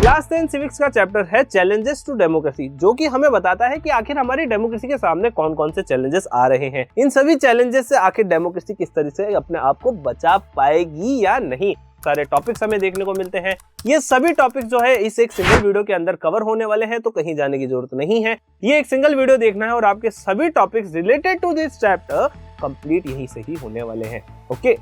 Class 10 civics का chapter है challenges to democracy, जो कि हमें बताता है कि आखिर हमारी डेमोक्रेसी के सामने कौन कौन से चैलेंजेस आ रहे हैं। इन सभी चैलेंजेस से आखिर डेमोक्रेसी किस तरह से अपने आप को बचा पाएगी या नहीं, सारे टॉपिक्स हमें देखने को मिलते हैं। ये सभी टॉपिक्स जो है इस एक सिंगल वीडियो के अंदर कवर होने वाले हैं, तो कहीं जाने की जरूरत नहीं है। ये एक सिंगल वीडियो देखना है और आपके सभी topics related to this chapter complete यहीं से ही होने वाले हैं। Okay,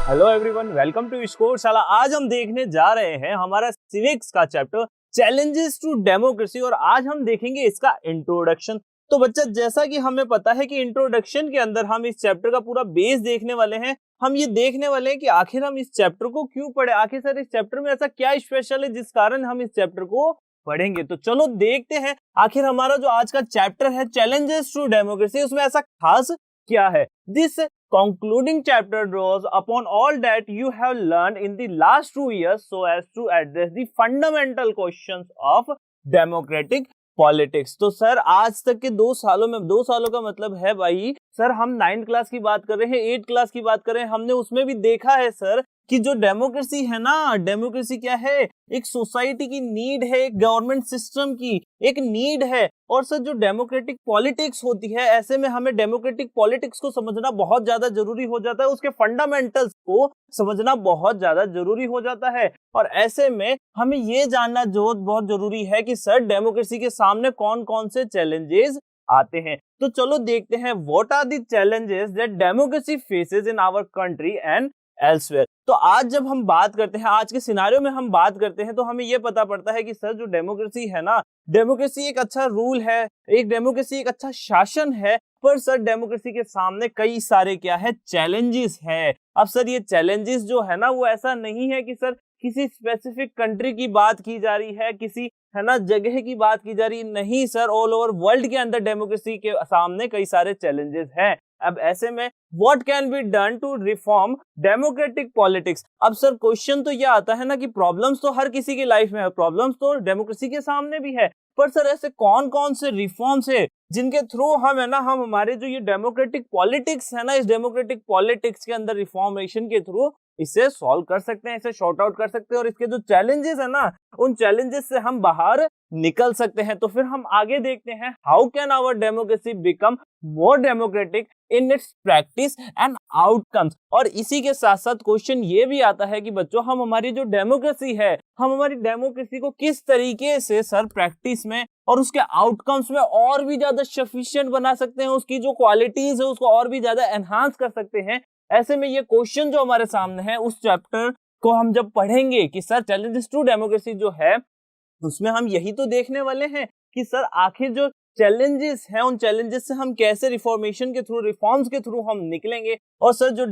hello everyone, welcome to Scoreshala. आज हम देखने जा रहे हैं हमारा सिविक्स का चैप्टर चैलेंजेस टू डेमोक्रेसी और आज हम देखेंगे इसका इंट्रोडक्शन। तो बच्चा, जैसा कि हमें पता है कि इंट्रोडक्शन के अंदर हम इस चैप्टर का पूरा बेस देखने वाले हैं। हम ये देखने वाले हैं कि आखिर हम इस चैप्टर को क्यों पढ़े, आखिर सर इस चैप्टर में ऐसा क्या स्पेशल है जिस कारण हम इस चैप्टर को पढ़ेंगे। तो चलो देखते हैं आखिर हमारा जो आज का चैप्टर है चैलेंजेस टू डेमोक्रेसी, उसमें ऐसा खास क्या है। This concluding chapter draws upon all that you have learned in the last 2 years so as to address the fundamental questions of democratic politics. तो सर आज तक के 2 सालों में, 2 सालों का मतलब है भाई सर, हम 9th क्लास की बात कर रहे हैं, 8th क्लास की बात कर रहे हैं। हमने उसमें भी देखा है सर कि जो डेमोक्रेसी है ना, डेमोक्रेसी क्या है, एक सोसाइटी की नीड है, एक गवर्नमेंट सिस्टम की एक नीड है। और सर जो डेमोक्रेटिक पॉलिटिक्स होती है, ऐसे में हमें डेमोक्रेटिक पॉलिटिक्स को समझना बहुत ज्यादा जरूरी हो जाता है, उसके फंडामेंटल्स को समझना बहुत ज्यादा जरूरी हो जाता है। और ऐसे में हमें ये जानना जो बहुत जरूरी है कि सर डेमोक्रेसी के सामने कौन कौन से चैलेंजेस आते हैं। तो चलो देखते हैं what are the challenges that democracy faces in our country and elsewhere. तो आज जब हम बात करते हैं, आज के सिनारियो में हम बात करते हैं, तो हमें यह पता पड़ता है कि सर जो डेमोक्रेसी है ना, डेमोक्रेसी एक अच्छा रूल है, एक डेमोक्रेसी एक अच्छा शासन है, पर सर डेमोक्रेसी के सामने कई सारे क्या है, चैलेंजेस है। अब सर ये चैलेंजेस जो है ना, वो ऐसा नहीं है कि सर किसी स्पेसिफिक कंट्री की बात की जा रही है, किसी है ना जगह की बात की जा रही नहीं सर, ऑल ओवर वर्ल्ड के अंदर डेमोक्रेसी के सामने कई सारे चैलेंजेस हैं। अब ऐसे में what can be done to reform democratic politics. अब सर क्वेश्चन तो ये आता है ना कि प्रॉब्लम्स तो हर किसी की लाइफ में है, प्रॉब्लम्स तो डेमोक्रेसी के सामने भी है, पर सर ऐसे कौन कौन से रिफॉर्म्स है जिनके थ्रू हम है ना, हम हमारे जो ये डेमोक्रेटिक पॉलिटिक्स है ना, इस डेमोक्रेटिक पॉलिटिक्स के अंदर रिफॉर्मेशन के थ्रू इसे सॉल्व कर सकते हैं, इसे शॉर्ट आउट कर सकते हैं और इसके जो चैलेंजेस है ना, उन चैलेंजेस से हम बाहर निकल सकते हैं। तो फिर हम आगे देखते हैं how can our democracy become more democratic in its practice and outcomes. और इसी के साथ साथ क्वेश्चन ये भी आता है कि बच्चों, हम हमारी जो डेमोक्रेसी है, हम हमारी डेमोक्रेसी को किस तरीके से सर प्रैक्टिस में और उसके आउटकम्स में और भी ज्यादा सफिशिएंट बना सकते हैं, उसकी जो क्वालिटीज है उसको और भी ज्यादा एनहांस कर सकते हैं। ऐसे में ये क्वेश्चन जो हमारे सामने है, उस चैप्टर को हम जब पढ़ेंगे कि सर चैलेंजेस टू डेमोक्रेसी जो है, उसमें हम यही तो देखने वाले हैं कि सर आखिर जो चैलेंजेस हैं, उन चैलेंजेस से हम कैसे रिफॉर्मेशन के थ्रू, रिफॉर्म्स के थ्रू हम निकलेंगे और सर जो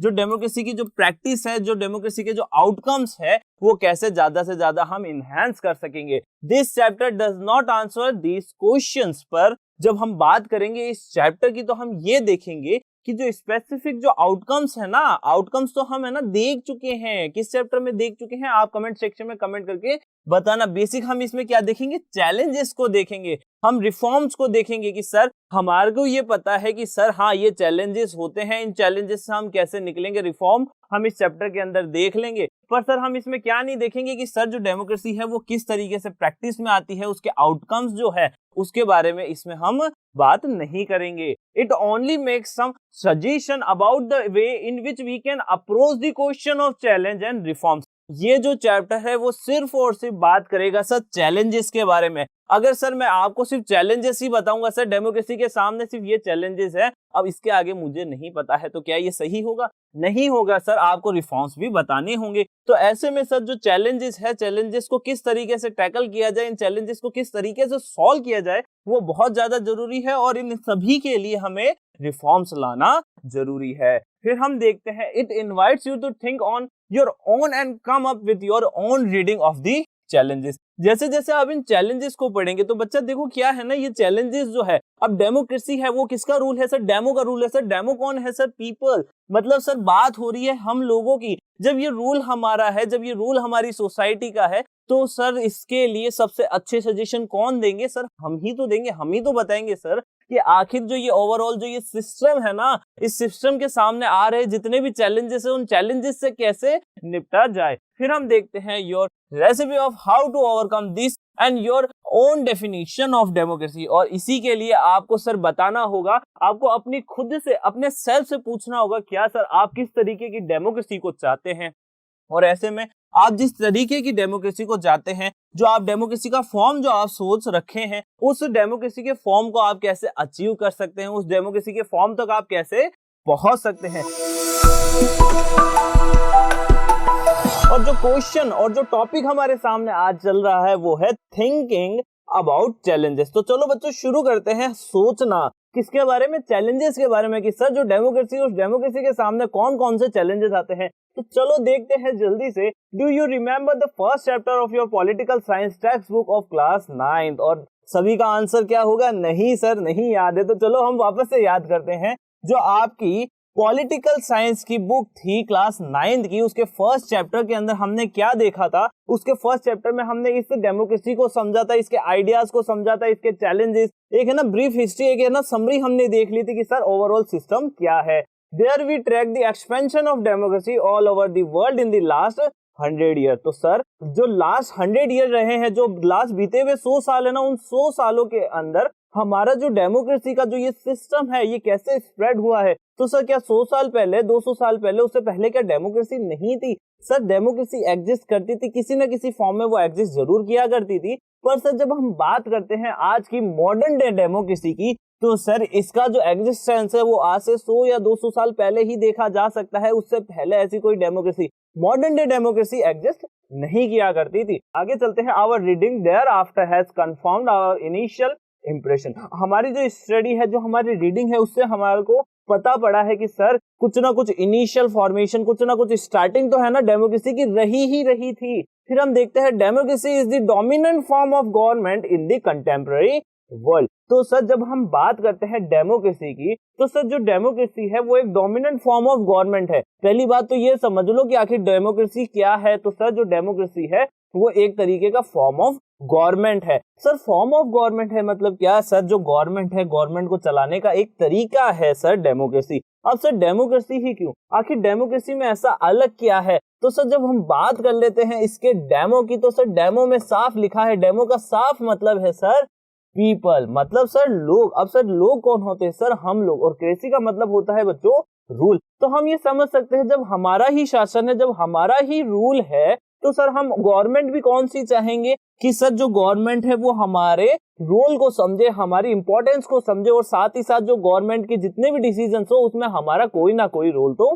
डेमोक्रेसी की जो प्रैक्टिस है, जो डेमोक्रेसी के जो आउटकम्स है, वो कैसे ज्यादा से ज्यादा हम इनहैंस कर सकेंगे। This chapter does not answer these questions, पर जब हम बात करेंगे इस चैप्टर की तो हम ये देखेंगे कि जो स्पेसिफिक जो आउटकम्स है ना, आउटकम्स तो हम है ना देख चुके हैं, किस चैप्टर में देख चुके हैं, आप कमेंट सेक्शन में कमेंट करके बताना। बेसिक हम इसमें क्या देखेंगे, चैलेंजेस को देखेंगे, हम रिफॉर्म्स को देखेंगे कि सर हमारे को ये पता है कि सर हाँ ये चैलेंजेस होते हैं, इन चैलेंजेस से हम कैसे निकलेंगे, रिफॉर्म हम इस चैप्टर के अंदर देख लेंगे। पर सर हम इसमें क्या नहीं देखेंगे कि सर जो डेमोक्रेसी है वो किस तरीके से प्रैक्टिस में आती है, उसके आउटकम्स जो है उसके बारे में इसमें हम बात नहीं करेंगे। It only makes some suggestion about the way in which we can approach the question of challenge and reforms. ये जो चैप्टर है वो सिर्फ और सिर्फ बात करेगा सर चैलेंजेस के बारे में। अगर सर मैं आपको सिर्फ चैलेंजेस ही बताऊंगा, सर डेमोक्रेसी के सामने सिर्फ ये चैलेंजेस है, अब इसके आगे मुझे नहीं पता है, तो क्या ये सही होगा? नहीं होगा सर, आपको रिफॉर्म्स भी बताने होंगे। तो ऐसे में सर जो चैलेंजेस है, चैलेंजेस को किस तरीके से टैकल किया जाए, इन चैलेंजेस को किस तरीके से सॉल्व किया जाए, वो बहुत ज्यादा जरूरी है और इन सभी के लिए हमें रिफॉर्म्स लाना जरूरी है। फिर हम देखते हैं, it invites you to think on your own and come up with your own reading of the challenges. जैसे जैसे आप इन चैलेंजेस को पढ़ेंगे तो बच्चा देखो क्या है ना, ये चैलेंजेस जो है, अब डेमोक्रेसी है वो किसका रूल है सर? डेमो का रूल है सर। डेमो कौन है सर? पीपल। मतलब सर बात हो रही है हम लोगों की। जब ये रूल हमारा है, जब ये रूल हमारी सोसाइटी का है, तो सर इसके लिए सबसे अच्छे सजेशन कौन देंगे? सर हम ही तो देंगे, हम ही तो बताएंगे सर कि आखिर जो ये ओवरऑल जो ये सिस्टम है ना, इस सिस्टम के सामने आ रहे जितने भी चैलेंजेस है, उन चैलेंजेस से कैसे निपटा जाए। फिर हम देखते हैं your recipe of how to overcome this and your own definition of democracy. और इसी के लिए आपको सर बताना होगा, आपको अपनी खुद से अपने सेल्फ से पूछना होगा, क्या सर आप किस तरीके की डेमोक्रेसी को चाहते हैं। और ऐसे में आप जिस तरीके की डेमोक्रेसी को चाहते हैं, जो आप डेमोक्रेसी का फॉर्म जो आप सोच रखे हैं, उस डेमोक्रेसी के फॉर्म को आप कैसे अचीव कर सकते हैं, उस डेमोक्रेसी के फॉर्म तक आप कैसे पहुंच सकते हैं। और जो क्वेश्चन और जो टॉपिक हमारे सामने आज चल रहा है वो है थिंकिंग अबाउट चैलेंजेस। तो चलो बच्चों शुरू करते हैं सोचना। किसके बारे में? चैलेंजेस के बारे में, कि सर जो डेमोक्रेसी, उस डेमोक्रेसी के सामने कौन कौन से चैलेंजेस आते हैं। तो चलो देखते हैं जल्दी से। Do you remember the first chapter of your political science text book of class 9th? और सभी का आंसर क्या होगा? नहीं सर, नहीं याद है। तो चलो हम वापस से याद करते हैं। जो आपकी पॉलिटिकल साइंस की बुक थी क्लास 9th की, उसके फर्स्ट चैप्टर के अंदर हमने क्या देखा था? उसके फर्स्ट चैप्टर में हमने इस डेमोक्रेसी को समझा था, इसके आइडियाज को समझा था, इसके चैलेंजेस, एक है ना ब्रीफ हिस्ट्री, एक है ना समरी हमने देख ली थी कि सर ओवरऑल सिस्टम क्या है। There we track the expansion of democracy all over the world in the last 100 year. तो सर जो लास्ट 100 ईयर रहे हैं, जो लास्ट बीते हुए 100 साल है ना, उन 100 सालों के अंदर हमारा जो डेमोक्रेसी का जो ये सिस्टम है, ये कैसे स्प्रेड हुआ है। तो सर क्या 100 साल पहले, 200 साल पहले, उससे पहले क्या डेमोक्रेसी नहीं थी? सर डेमोक्रेसी एग्जिस्ट करती थी, किसी न किसी फॉर्म में वो एग्जिस्ट जरूर किया करती थी। पर सर जब हम बात करते हैं आज की मॉडर्न डे डेमोक्रेसी की, तो सर इसका जो एग्जिस्टेंस है वो आज से 100 या 200 साल पहले ही देखा जा सकता है। उससे पहले ऐसी कोई democracy, modern day democracy exist नहीं किया करती थी। आगे चलते हैं। Our reading thereafter has confirmed our initial impression. हमारी जो स्टडी है, जो हमारी रीडिंग है, उससे हमारे को पता पड़ा है कि सर कुछ ना कुछ इनिशियल फॉर्मेशन, कुछ ना कुछ स्टार्टिंग तो है ना डेमोक्रेसी की रही थी। फिर हम देखते हैं democracy is the dominant form of government in the contemporary world. तो सर जब हम बात करते हैं डेमोक्रेसी की, तो सर जो डेमोक्रेसी है वो एक डोमिनेंट फॉर्म ऑफ गवर्नमेंट है। पहली बात तो ये समझ लो कि आखिर डेमोक्रेसी क्या है। तो सर जो डेमोक्रेसी है वो एक तरीके का फॉर्म ऑफ गवर्नमेंट है। सर फॉर्म ऑफ गवर्नमेंट है मतलब क्या? सर जो गवर्नमेंट है, गवर्नमेंट को चलाने का एक तरीका है सर डेमोक्रेसी। अब सर डेमोक्रेसी ही क्यों? आखिर डेमोक्रेसी में ऐसा अलग क्या है? तो सर जब हम बात कर लेते हैं इसके डेमो की, तो सर डेमो में साफ लिखा है, डेमो का साफ मतलब है सर पीपल, मतलब सर लोग। अब सर लोग कौन होते हैं? सर हम लोग। और क्रेसी का मतलब होता है बच्चों रूल। तो हम ये समझ सकते हैं जब हमारा ही शासन है, जब हमारा ही रूल है, तो सर हम गवर्नमेंट भी कौन सी चाहेंगे कि सर जो गवर्नमेंट है वो हमारे रोल को समझे, हमारी इंपॉर्टेंस को समझे, और साथ ही साथ जो गवर्नमेंट के जितने भी डिसीजन हो उसमें हमारा कोई ना कोई रोल तो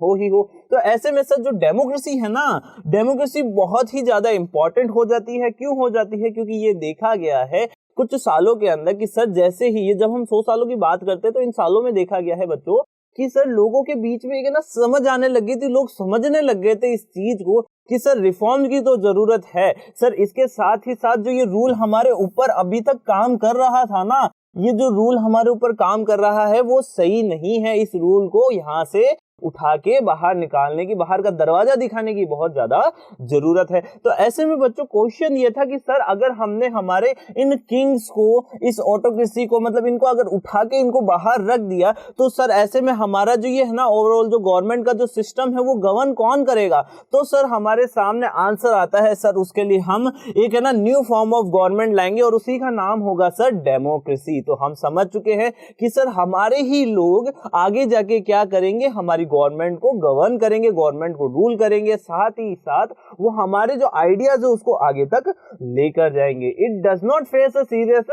हो ही हो। तो ऐसे में सर जो डेमोक्रेसी है ना, डेमोक्रेसी बहुत ही ज्यादा इंपॉर्टेंट हो जाती है। क्यों हो जाती है? क्योंकि ये देखा गया है कुछ सालों के अंदर कि सर जैसे ही ये, जब हम 100 सालों की बात करते हैं, तो इन सालों में देखा गया है बच्चों कि सर लोगों के बीच में एक ना समझ आने लगी थी, लोग समझने लग गए थे इस चीज को कि सर रिफॉर्म की तो जरूरत है। सर इसके साथ ही साथ जो ये रूल हमारे ऊपर अभी तक काम कर रहा था ना, ये जो रूल हमारे ऊपर काम कर रहा है वो सही नहीं है। इस रूल को यहाँ से उठा के बाहर निकालने की, बाहर का दरवाजा दिखाने की बहुत ज्यादा जरूरत है। तो ऐसे में बच्चों क्वेश्चन ये था कि सर अगर हमने हमारे इन किंग्स को, इस ऑटोक्रेसी को, मतलब इनको अगर उठा के इनको बाहर रख दिया, तो सर ऐसे में हमारा जो ये है ना ओवरऑल जो गवर्नमेंट का जो सिस्टम है वो गवर्न कौन करेगा? तो सर हमारे सामने आंसर आता है सर उसके लिए हम एक है ना न्यू फॉर्म ऑफ गवर्नमेंट लाएंगे और उसी का नाम होगा सर डेमोक्रेसी। तो हम समझ चुके हैं कि सर हमारे ही लोग आगे जाके क्या करेंगे, हमारी गवर्नमेंट को गवर्न करेंगे, गवर्नमेंट को रूल करेंगे, साथ ही साथ वो हमारे जो आइडियाज है उसको आगे तक लेकर जाएंगे। It does not face a serious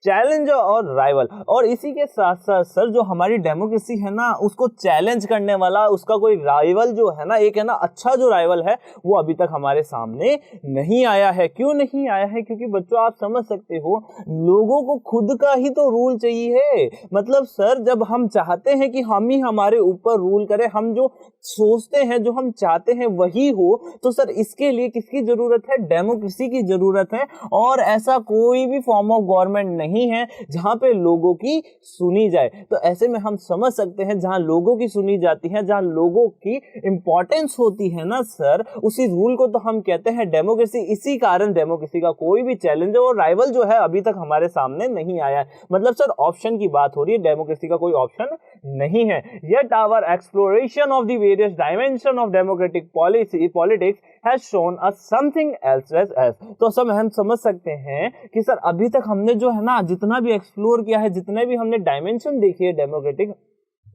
challenge और राइवल। और इसी के साथ साथ सर जो हमारी डेमोक्रेसी है ना, उसको चैलेंज करने वाला, उसका कोई राइवल जो है ना, एक है ना अच्छा जो राइवल है, वो अभी तक हमारे सामने नहीं आया है। क्यों नहीं आया है? क्योंकि बच्चों आप समझ सकते हो, लोगों को खुद का ही तो रूल चाहिए। मतलब सर जब हम चाहते हैं कि हम ही हमारे ऊपर रूल करें, करे, हम जो सोचते हैं, जो हम चाहते हैं वही हो, तो सर इसके लिए किसकी जरूरत है? डेमोक्रेसी की जरूरत है। और ऐसा कोई भी फॉर्म ऑफ गवर्नमेंट नहीं है जहां पे लोगों की सुनी जाए। तो ऐसे में हम समझ सकते हैं जहां लोगों की सुनी जाती है, जहां लोगों की इंपॉर्टेंस होती है ना सर, उसी रूल को तो हम कहते हैं डेमोक्रेसी। इसी कारण डेमोक्रेसी का कोई भी चैलेंज और राइवल जो है अभी तक हमारे सामने नहीं आया है। मतलब सर ऑप्शन की बात हो रही है, डेमोक्रेसी का कोई ऑप्शन नहीं है। Yet our exploration of the various dimension of democratic politics has shown us something else as। तो सब हम समझ सकते हैं कि सर अभी तक हमने जो है ना जितना भी एक्सप्लोर किया है, जितने भी हमने डायमेंशन देखी है डेमोक्रेटिक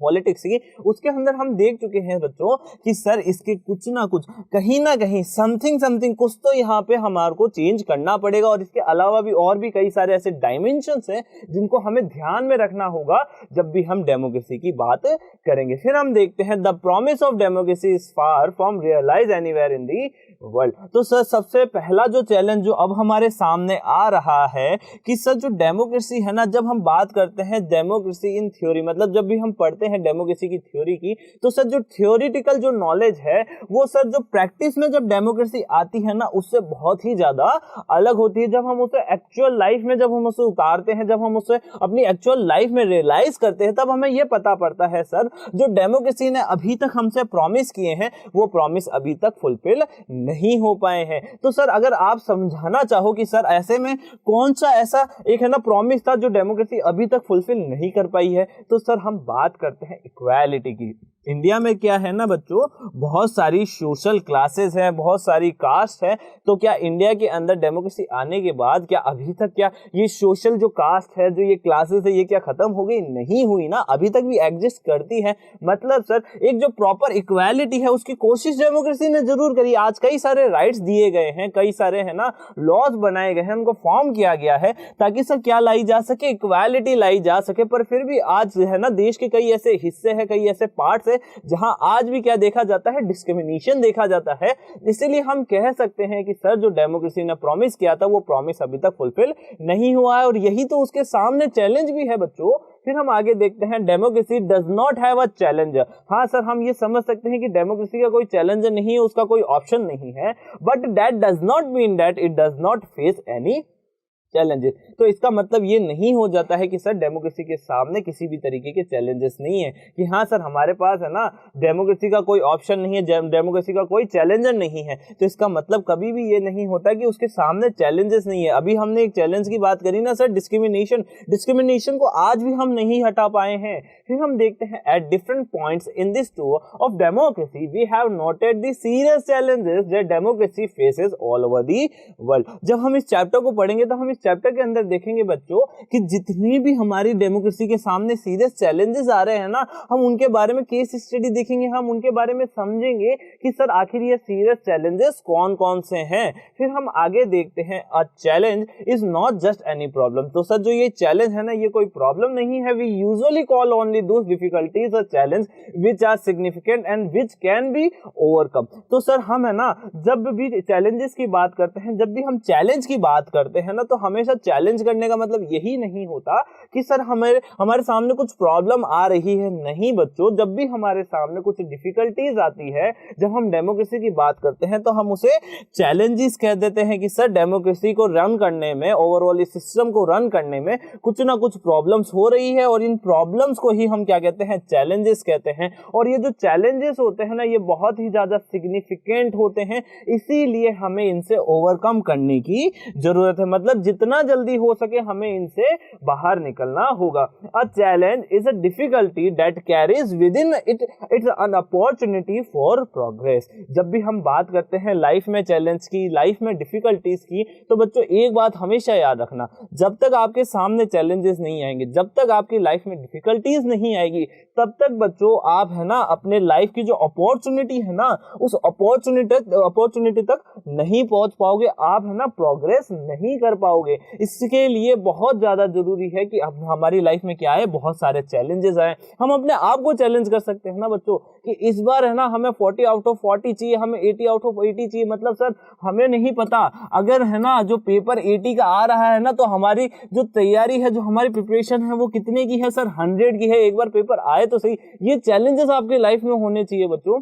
पॉलिटिक्स की, उसके अंदर हम देख चुके हैं बच्चों कि सर इसके कुछ ना कुछ, कहीं ना कहीं समथिंग कुछ तो यहाँ पे हमारे को चेंज करना पड़ेगा। और इसके अलावा भी और भी कई सारे ऐसे डायमेंशंस हैं जिनको हमें ध्यान में रखना होगा जब भी हम डेमोक्रेसी की बात करेंगे। फिर हम देखते हैं the promise of democracy is far from realise anywhere in the world. तो सर सबसे पहला जो चैलेंज जो अब हमारे सामने आ रहा है कि सर जो डेमोक्रेसी है ना, जब हम बात करते हैं डेमोक्रेसी इन थ्योरी, मतलब जब भी हम पढ़ते हैं डेमोक्रेसी की थ्योरी की, तो सर जो थ्योरेटिकल जो नॉलेज है वो सर जो प्रैक्टिस में जब डेमोक्रेसी आती है ना उससे बहुत ही ज्यादा अलग होती है। जब हम उसे एक्चुअल लाइफ में जब हम उसे उतारते हैं, जब हम उसे अपनी एक्चुअल लाइफ में रियलाइज करते हैं, तब हमें यह पता पड़ता है सर जो डेमोक्रेसी ने अभी तक हमसे प्रॉमिस किए हैं वो प्रॉमिस अभी तक फुलफिल नहीं हो पाए हैं। तो सर अगर आप समझाना चाहो कि सर ऐसे में कौन सा ऐसा एक है ना प्रॉमिस था जो डेमोक्रेसी अभी तक फुलफिल नहीं कर पाई है, तो सर हम बात करते हैं इक्वालिटी की। इंडिया में क्या है ना बच्चों, बहुत सारी सोशल क्लासेस हैं, बहुत सारी कास्ट है। तो क्या इंडिया के अंदर डेमोक्रेसी आने के बाद क्या अभी तक क्या ये सोशल जो कास्ट है, जो ये क्लासेस है, ये क्या खत्म हो गई? नहीं हुई ना, अभी तक भी एग्जिस्ट करती है। मतलब सर एक जो प्रॉपर इक्वालिटी है उसकी कोशिश डेमोक्रेसी ने जरूर करी। आज कई सारे राइट्स दिए गए हैं, कई सारे है ना लॉज बनाए गए हैं, उनको फॉर्म किया गया है ताकि सर क्या लाई जा सके, इक्वालिटी लाई जा सके। पर फिर भी आज है ना देश के कई ऐसे हिस्से हैं, कई ऐसे पार्ट्स जहां आज भी क्या देखा जाता है, डिस्क्रिमिनेशन देखा जाता है। इसीलिए हम कह सकते हैं कि सर जो डेमोक्रेसी ने प्रॉमिस किया था वो प्रॉमिस अभी तक फुलफिल नहीं हुआ है, और यही तो उसके सामने चैलेंज भी है बच्चों। फिर हम आगे देखते हैं democracy does not have a challenge. हाँ सर हम ये समझ सकते हैं कि डेमोक्रेसी का कोई चैलेंज नहीं है, उसका कोई ऑप्शन नहीं है, but that does not mean that it does not face any challenges. तो इसका मतलब ये नहीं हो जाता है कि सर डेमोक्रेसी के सामने किसी भी तरीके के चैलेंजेस नहीं है, कि हाँ सर हमारे पास है ना डेमोक्रेसी का कोई ऑप्शन नहीं है, डेमोक्रेसी का कोई चैलेंजर नहीं है। तो इसका मतलब कभी भी ये नहीं होता कि उसके सामने चैलेंजेस नहीं है। अभी हमने एक चैलेंज की बात करी ना सर, डिस्क्रिमिनेशन को आज भी हम नहीं हटा पाए हैं। फिर हम देखते हैं at different points in this tour of democracy we have noted the serious challenges that democracy faces all over the world. जब हम इस चैप्टर को पढ़ेंगे तो हम इस चैप्टर के अंदर देखेंगे बच्चों कि जितनी भी हमारी डेमोक्रेसी के सामने सीरियस चैलेंजेस आ रहे हैं ना, हम उनके बारे में केस स्टडी देखेंगे, हम उनके बारे में समझेंगे कि सर आखिर ये सीरियस चैलेंजेस कौन कौन से हैं। फिर हम आगे देखते हैं a challenge is not just any problem. तो सर जो ये चैलेंज है ना ये कोई प्रॉब्लम नहीं है। We usually call only those difficulties a challenge which are significant and which can be overcome. तो सर हम है ना जब भी चैलेंजेस की बात करते हैं, जब भी हम चैलेंज की बात करते हैं ना, तो हमेशा चैलेंज करने का मतलब यही नहीं होता कि सर हमारे सामने कुछ प्रॉब्लम आ रही है। नहीं बच्चों, जब भी हमारे सामने कुछ डिफिकल्टीज आती है, जब हम डेमोक्रेसी की बात करते हैं तो हम उसे चैलेंजेस कह देते हैं कि सर डेमोक्रेसी को रन करने में, ओवरऑल इस सिस्टम को रन करने में कुछ ना कुछ प्रॉब्लम्स हो रही है, और इन प्रॉब्लम्स को ही हम क्या कहते हैं, चैलेंजेस कहते हैं। और ये जो चैलेंजेस होते हैं ना ये बहुत ही ज्यादा सिग्निफिकेंट होते हैं, इसीलिए हमें इनसे ओवरकम करने की जरूरत है। मतलब जितना जल्दी हो सके हमें इनसे बाहर निकलना होगा। A challenge is a difficulty that carries with in it it's an opportunity for progress. जब भी हम बात करते हैं लाइफ में चैलेंज की, लाइफ में डिफिकल्टीज की, तो बच्चों एक बात हमेशा याद रखना, जब तक आपके सामने चैलेंजेस नहीं आएंगे, जब तक आपकी लाइफ में डिफिकल्टीज नहीं आएगी, तब तक बच्चों आप है ना अपने लाइफ की जो अपॉर्चुनिटी है ना उस अपॉर्चुनिटी तक नहीं पहुंच पाओगे, आप है ना प्रोग्रेस नहीं कर पाओगे। रखोगे। इसके लिए बहुत ज्यादा जरूरी है कि अब हमारी लाइफ में क्या है, बहुत सारे चैलेंजेस आए। हम अपने आप को चैलेंज कर सकते हैं ना बच्चों कि इस बार है ना हमें 40 आउट ऑफ 40 चाहिए, हमें 80 आउट ऑफ 80 चाहिए। मतलब सर हमें नहीं पता, अगर है ना जो पेपर 80 का आ रहा है ना, तो हमारी जो तैयारी है, जो हमारी प्रिपरेशन है, वो कितने की है सर, 100 की है। एक बार पेपर आए तो सही। ये चैलेंजेस आपकी लाइफ में होने चाहिए बच्चों,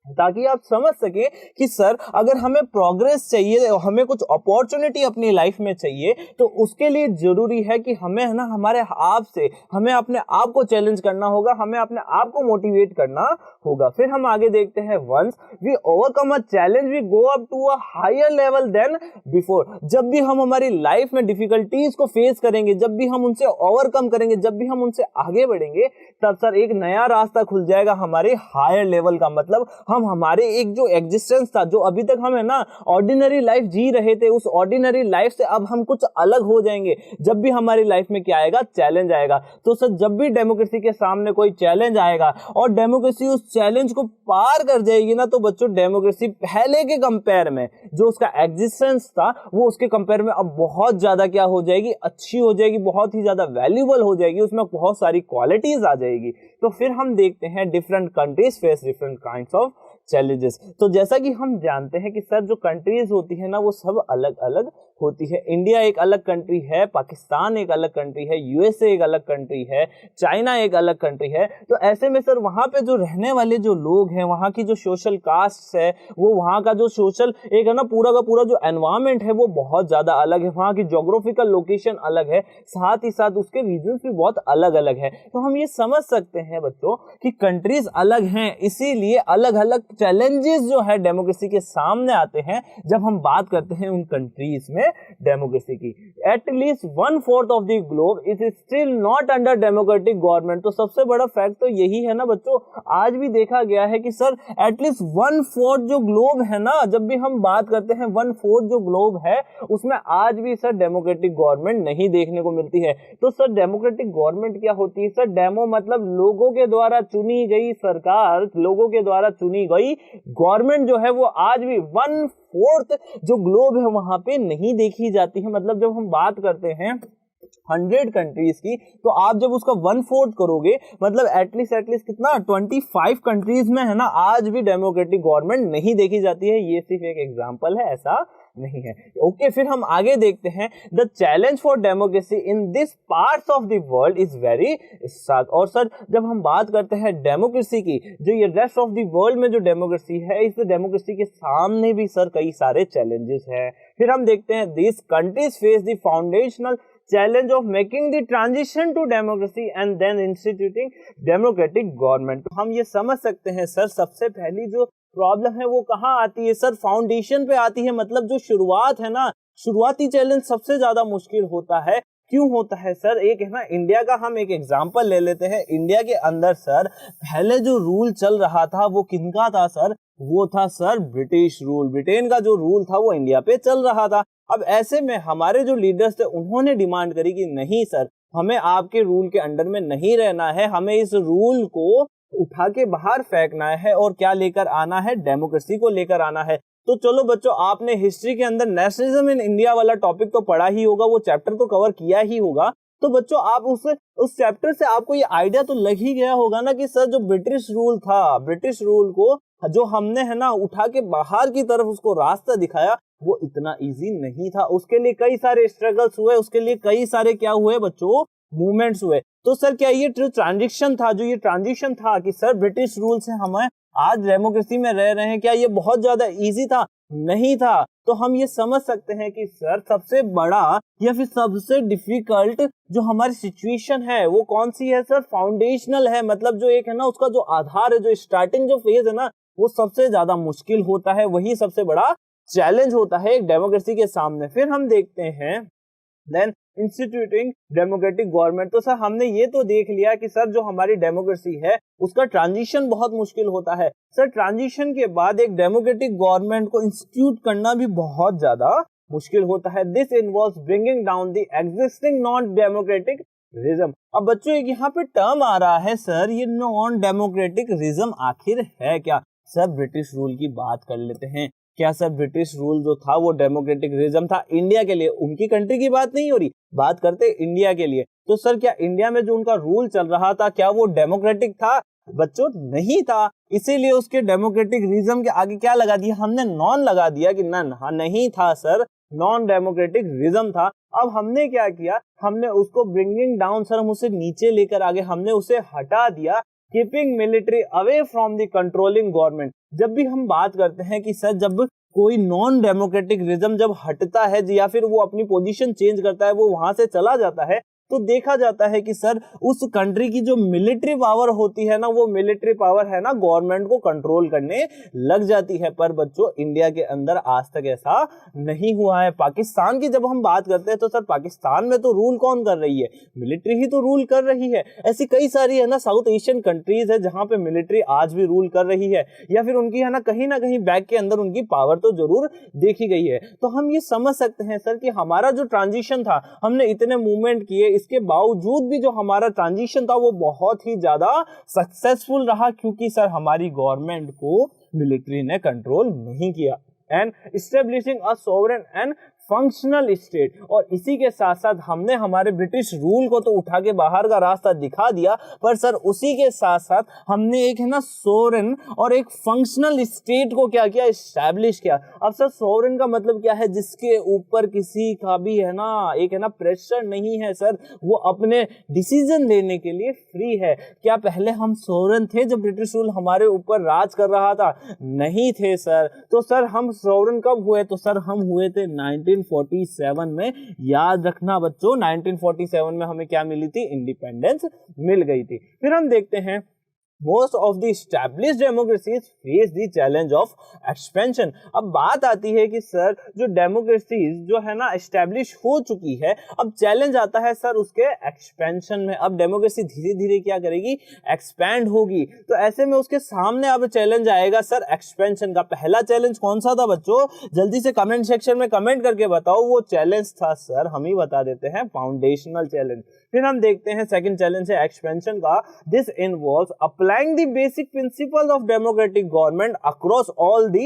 ताकि आप समझ सके कि सर अगर हमें प्रोग्रेस चाहिए, हमें कुछ अपॉर्चुनिटी अपनी लाइफ में चाहिए, तो उसके लिए जरूरी है कि हमें है ना हमारे आप से हमें अपने आप को चैलेंज करना होगा, हमें अपने आप को मोटिवेट करना होगा। फिर हम आगे देखते हैं, once we overcome a challenge we go up to a higher level than before. जब भी हम हमारी लाइफ में डिफिकल्टीज को फेस करेंगे, जब भी हम उनसे ओवरकम करेंगे, जब भी हम उनसे आगे बढ़ेंगे, तब सर एक नया रास्ता खुल जाएगा हमारे हायर लेवल का। मतलब हम हमारे एक जो एग्जिस्टेंस था, जो अभी तक हम है ना ऑर्डिनरी लाइफ जी रहे थे, उस ऑर्डिनरी लाइफ से अब हम कुछ अलग हो जाएंगे जब भी हमारी लाइफ में क्या आएगा, चैलेंज आएगा। तो सर जब भी डेमोक्रेसी के सामने कोई चैलेंज आएगा और डेमोक्रेसी उस चैलेंज को पार कर जाएगी ना, तो बच्चों डेमोक्रेसी पहले के कंपेयर में जो उसका एग्जिस्टेंस था, वो उसके कंपेयर में अब बहुत ज्यादा क्या हो जाएगी, अच्छी हो जाएगी, बहुत ही ज्यादा वैल्यूएबल हो जाएगी, उसमें बहुत सारी क्वालिटीज आ जाएगी। तो फिर हम देखते हैं different countries face different kinds of challenges. तो जैसा कि हम जानते हैं कि सर जो कंट्रीज होती है ना, वो सब अलग अलग होती है। इंडिया एक अलग कंट्री है, पाकिस्तान एक अलग कंट्री है, यूएसए एक अलग कंट्री है, चाइना एक अलग कंट्री है। तो ऐसे में सर वहां पे जो रहने वाले जो लोग हैं, वहां की जो सोशल कास्ट है, वो वहां का जो सोशल एक है ना पूरा का पूरा जो एनवायरमेंट है, वो बहुत ज्यादा अलग है। वहां की ज्योग्राफिकल लोकेशन अलग है, साथ ही साथ उसके रीजन्स भी बहुत अलग अलग है। तो हम ये समझ सकते हैं बच्चों कि कंट्रीज अलग हैं, इसीलिए अलग अलग चैलेंजेस जो है डेमोक्रेसी के सामने आते हैं जब हम बात करते हैं उन कंट्रीज में डेमोक्रेसी की। At least 1/4 of the globe is still not under democratic government. तो सबसे बड़ा फैक्ट तो यही है ना बच्चों, आज भी देखा गया है कि सर एटलीस्ट 1/4 जो ग्लोब है ना, जब भी हम बात करते हैं 1/4 जो ग्लोब है, उसमें आज भी सर डेमोक्रेटिक गवर्नमेंट नहीं देखने को मिलती है। तो सर डेमोक्रेटिक गवर्नमेंट क्या होती है सर? डेमो मतलब लोगों के द्वारा चुनी गई सरकार, लोगों के द्वारा चुनी गई गवर्नमेंट जो है, वो आज भी 1/4 जो ग्लोब है वहां पे नहीं देखी जाती है। मतलब जब हम बात करते हैं 100 कंट्रीज की, तो आप जब उसका 1/4 करोगे, मतलब एटलीस्ट कितना 25 कंट्रीज में है ना आज भी डेमोक्रेटिक गवर्नमेंट नहीं देखी जाती है। ये सिर्फ एक एग्जांपल है, ऐसा नहीं है। ओके, फिर हम आगे देखते हैं, the challenge for democracy in this parts of the world is very stark. और सर जब हम बात करते हैं डेमोक्रेसी की, जो ये रेस्ट ऑफ द वर्ल्ड में जो डेमोक्रेसी है, इस डेमोक्रेसी के सामने भी सर कई सारे चैलेंजेस हैं। फिर हम देखते हैं, this countries face the foundational challenge of making the transition to democracy and then instituting democratic government। तो हम ये समझ सकते हैं सर, सबसे पहली जो प्रॉब्लम है वो कहाँ आती है सर? फाउंडेशन पे आती है। मतलब जो शुरुआत है ना, शुरुआती चैलेंज सबसे ज्यादा मुश्किल होता है। क्यों होता है सर? एक है ना, इंडिया का हम एक एग्जांपल ले लेते हैं। इंडिया के अंदर सर पहले जो रूल चल रहा था वो किनका था सर? वो था सर ब्रिटिश रूल। ब्रिटेन का जो रूल था वो इंडिया पे चल रहा था। अब ऐसे में हमारे जो लीडर्स थे, उन्होंने डिमांड करी कि नहीं सर, हमें आपके रूल के अंडर में नहीं रहना है, हमें इस रूल को उठा के बाहर फेंकना है और क्या लेकर आना है? डेमोक्रेसी को लेकर आना है। तो चलो बच्चों, आपने हिस्ट्री के अंदर नेशनलिज्म इन इंडिया वाला टॉपिक तो पढ़ा ही होगा, वो चैप्टर तो कवर किया ही होगा। तो बच्चों आप उस चैप्टर से आपको ये आइडिया तो लग ही गया होगा ना कि सर जो ब्रिटिश रूल था, ब्रिटिश रूल को जो हमने है ना उठा के बाहर की तरफ उसको रास्ता दिखाया, वो इतना इजी नहीं था। उसके लिए कई सारे स्ट्रगल्स हुए, उसके लिए कई सारे क्या हुए बच्चों, मूवमेंट्स हुए। तो सर क्या ये जो ट्रांजिशन था कि सर ब्रिटिश रूल से हमें आज डेमोक्रेसी में रह रहे हैं, क्या ये बहुत ज्यादा इजी था? नहीं था। तो हम ये समझ सकते हैं कि सर सबसे बड़ा या फिर सबसे डिफिकल्ट जो हमारी सिचुएशन है वो कौन सी है सर? फाउंडेशनल है। मतलब जो एक है ना उसका जो आधार है, जो स्टार्टिंग जो फेज है ना, वो सबसे ज्यादा मुश्किल होता है, वही सबसे बड़ा चैलेंज होता है एक डेमोक्रेसी के सामने। फिर हम देखते हैं देन इंस्टीट्यूटिंग डेमोक्रेटिक गवर्नमेंट। तो सर हमने ये तो देख लिया कि सर जो हमारी डेमोक्रेसी है उसका ट्रांजिशन बहुत मुश्किल होता है। सर ट्रांजिशन के बाद एक डेमोक्रेटिक गवर्नमेंट को इंस्टीट्यूट करना भी बहुत ज्यादा मुश्किल होता है। This involves bringing down the existing non democratic rhythm. अब बच्चों एक यहाँ पे टर्म आ रहा है सर, ये नॉन डेमोक्रेटिक रिज्म आखिर है क्या? सर ब्रिटिश रूल की बात कर लेते हैं। क्या सर ब्रिटिश रूल जो था वो डेमोक्रेटिक रिज्म था इंडिया के लिए? उनकी कंट्री की बात नहीं हो रही, बात करते इंडिया के लिए। तो सर क्या इंडिया में जो उनका रूल चल रहा था क्या वो डेमोक्रेटिक था? बच्चों नहीं था। इसीलिए उसके डेमोक्रेटिक रिज्म के आगे क्या लगा दिया हमने? नॉन लगा दिया कि ना नहीं था सर, नॉन डेमोक्रेटिक रिज्म था। अब हमने क्या किया, हमने उसको ब्रिंगिंग डाउन सर, हम उसे नीचे लेकर आगे, हमने उसे हटा दिया, keeping military away from the controlling government. जब भी हम बात करते हैं कि सर जब कोई नॉन डेमोक्रेटिक रिज्म जब हटता है या फिर वो अपनी पोजीशन चेंज करता है, वो वहां से चला जाता है, तो देखा जाता है कि सर उस कंट्री की जो मिलिट्री पावर होती है ना, वो मिलिट्री पावर है ना गवर्नमेंट को कंट्रोल करने लग जाती है। पर बच्चों इंडिया के अंदर आज तक ऐसा नहीं हुआ है। पाकिस्तान की जब हम बात करते हैं तो सर पाकिस्तान में तो रूल कौन कर रही है? मिलिट्री ही तो रूल कर रही है। ऐसी कई सारी है ना साउथ एशियन कंट्रीज है जहां पे मिलिट्री आज भी रूल कर रही है, या फिर उनकी है ना कहीं बैक के अंदर उनकी पावर तो जरूर देखी गई है। तो हम ये समझ सकते हैं सर कि हमारा जो ट्रांजिशन था, हमने इतने मूवमेंट किए, इसके बावजूद भी जो हमारा ट्रांजिशन था वो बहुत ही ज्यादा सक्सेसफुल रहा, क्योंकि सर हमारी गवर्नमेंट को मिलिट्री ने कंट्रोल नहीं किया। And establishing a sovereign and functional state. और इसी के साथ साथ हमने हमारे ब्रिटिश रूल को तो उठा के बाहर का रास्ता दिखा दिया, पर सर उसी के साथ साथ हमने एक है ना सोवरेन और एक फंक्शनल स्टेट को क्या किया? एस्टैब्लिश किया। अब सर सोवरेन का मतलब क्या है? जिसके ऊपर किसी का भी है ना एक है ना प्रेशर नहीं है सर, वो अपने डिसीजन लेने के लिए फ्री है। क्या पहले हम सोवरेन थे जब ब्रिटिश रूल हमारे ऊपर राज कर रहा था? नहीं थे सर। तो सर हम सोवरेन कब हुए? तो सर हम हुए थे 1947 में। याद रखना बच्चों, 1947 में हमें क्या मिली थी? इंडिपेंडेंस मिल गई थी। फिर हम देखते हैं Most of the established democracies face the challenge of expansion। अब बात आती है कि सर जो डेमोक्रेसीज जो है ना एस्टेब्लिश हो चुकी है, अब चैलेंज आता है सर उसके एक्सपेंशन में। अब डेमोक्रेसी धीरे धीरे क्या करेगी? एक्सपैंड होगी। तो ऐसे में उसके सामने अब चैलेंज आएगा सर एक्सपेंशन का। पहला चैलेंज कौन सा था बच्चों? जल्दी से कमेंट सेक्शन में कमेंट करके बताओ। वो चैलेंज था सर, हम ही बता देते हैं, फाउंडेशनल चैलेंज। फिर हम देखते हैं सेकंड चैलेंज है एक्सपेंशन का। This involves applying the basic principle of democratic government across all the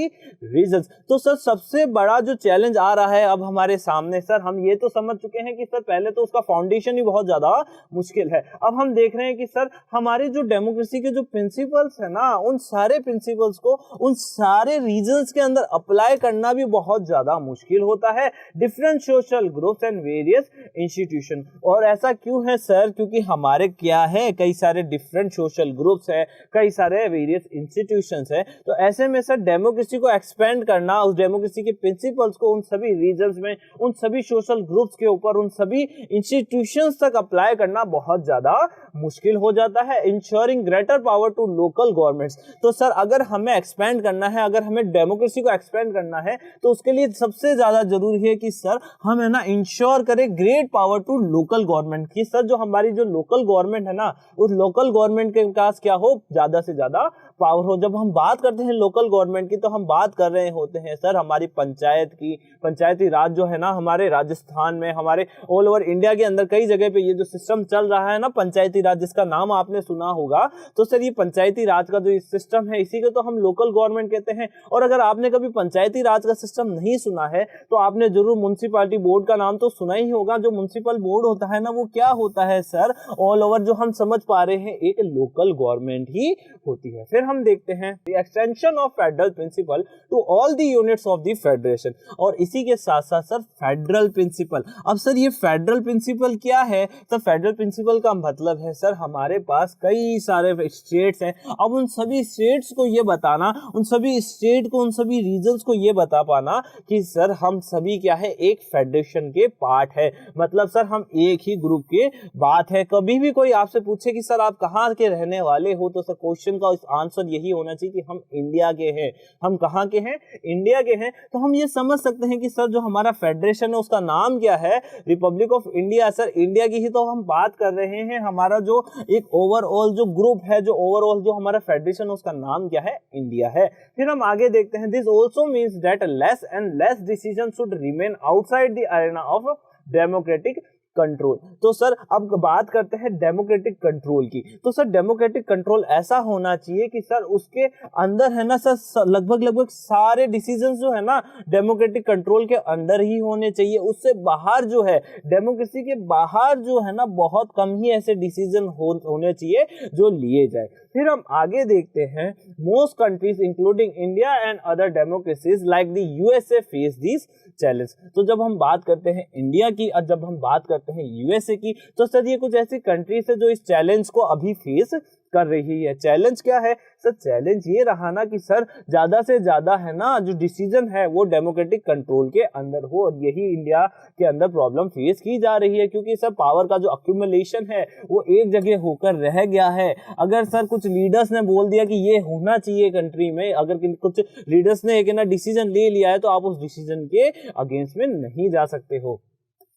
regions. तो सर सबसे बड़ा जो चैलेंज आ रहा है अब हमारे सामने, सर हम ये तो समझ चुके हैं कि सर पहले तो उसका फाउंडेशन ही बहुत ज्यादा मुश्किल है। अब हम देख रहे हैं कि सर हमारे जो डेमोक्रेसी के जो प्रिंसिपल्स है ना, उन सारे प्रिंसिपल्स को उन सारे रीजन्स के अंदर अप्लाई करना भी बहुत ज्यादा मुश्किल होता है। Different social groups and various institution. और ऐसा क्यों है सर? क्योंकि हमारे क्या है, कई सारे डिफरेंट सोशल ग्रुप्स है, कई सारे वेरियस इंस्टीट्यूशंस है। तो ऐसे में सर डेमोक्रेसी को एक्सपेंड करना, उस डेमोक्रेसी के प्रिंसिपल्स को उन सभी रीजन्स में, उन सभी सोशल ग्रुप्स के ऊपर, उन सभी इंस्टीट्यूशंस तक अप्लाई करना बहुत ज्यादा मुश्किल हो जाता है। Ensuring greater power to local governments. तो सर अगर हमें एक्सपेंड करना है, अगर हमें डेमोक्रेसी को एक्सपेंड करना है, तो उसके लिए सबसे ज्यादा जरूरी है कि सर हम है ना इंश्योर करें great power to local government की। सर जो हमारी जो लोकल गवर्नमेंट है ना, उस लोकल गवर्नमेंट के पास क्या हो? ज्यादा से ज्यादा पावर हो। जब हम बात करते हैं लोकल गवर्नमेंट की, तो हम बात कर रहे होते हैं सर हमारी पंचायत की। पंचायती राज जो है ना हमारे राजस्थान में, हमारे ऑल ओवर इंडिया के अंदर कई जगह पे ये जो सिस्टम चल रहा है ना पंचायती राज, जिसका नाम आपने सुना होगा, तो सर ये पंचायती राज का जो सिस्टम है, इसी को तो हम लोकल गवर्नमेंट कहते हैं। और अगर आपने कभी पंचायती राज का सिस्टम नहीं सुना है, तो आपने जरूर म्युनिसिपैलिटी बोर्ड का नाम तो सुना ही होगा। जो म्युनिसिपल बोर्ड होता है ना, वो क्या होता है सर? ऑल ओवर जो हम समझ पा रहे हैं, एक लोकल गवर्नमेंट ही होती है। फिर हम देखते हैं extension of federal principle to all the units of the federation. और इसी के साथ साथ सर फेडरल प्रिंसिपल। अब सर ये फेडरल प्रिंसिपल क्या है? तो फेडरल प्रिंसिपल का मतलब है सर हमारे पास कई सारे स्टेट्स हैं। अब उन सभी स्टेट्स को ये बताना, उन सभी स्टेट को, उन सभी रीजन्स को ये बता पाना कि सर हम सभी क्या है? एक फेडरेशन के पार्ट है। मतलब सर हम एक ही ग्रुप के बात है। कभी भी कोई आपसे पूछे कि सर आप कहाँ के रहने वाले हो, तो सर क्वेश्चन का आंसर यही होना चाहिए कि हम इंडिया के हैं। हम कहाँ के हैं? इंडिया के हैं। तो हम ये समझ सकते हैं कि सर जो हमारा फेडरेशन है उसका नाम क्या है? Republic of India. Sir India की ही तो हम बात कर रहे हैं। हमारा जो एक ओवरऑल जो ग्रुप है, जो ओवरऑल जो हमारा फेडरेशन है, उसका नाम क्या है? इंडिया है। फिर हम आगे देखते हैं, this also means that less and less decision should remain outside the Arena of democratic control. तो सर अब बात करते हैं डेमोक्रेटिक कंट्रोल की। तो सर डेमोक्रेटिक कंट्रोल ऐसा होना चाहिए कि सर उसके अंदर है ना सर लगभग सारे डिसीजंस जो है ना डेमोक्रेटिक कंट्रोल के अंदर ही होने चाहिए। उससे बाहर जो है, डेमोक्रेसी के बाहर जो है ना बहुत कम ही ऐसे डिसीजन होने चाहिए जो लिए जाए। फिर हम आगे देखते हैं, most countries including India and other democracies like the USA face this challenge. तो जब हम बात करते हैं इंडिया की और जब हम बात करते हैं यूएसए की, तो सर ये कुछ ऐसी कंट्रीज है जो इस चैलेंज को अभी फेस कर रही है। चैलेंज क्या है सर? चैलेंज ये रहा ना कि सर ज्यादा से ज्यादा है ना जो डिसीजन है वो डेमोक्रेटिक कंट्रोल के अंदर हो, और यही इंडिया के अंदर प्रॉब्लम फेस की जा रही है, क्योंकि सर पावर का जो अक्यूमुलेशन है वो एक जगह होकर रह गया है। अगर सर कुछ लीडर्स ने बोल दिया कि ये होना चाहिए कंट्री में, अगर कुछ लीडर्स ने एक ना डिसीजन ले लिया है, तो आप उस डिसीजन के अगेंस्ट में नहीं जा सकते हो।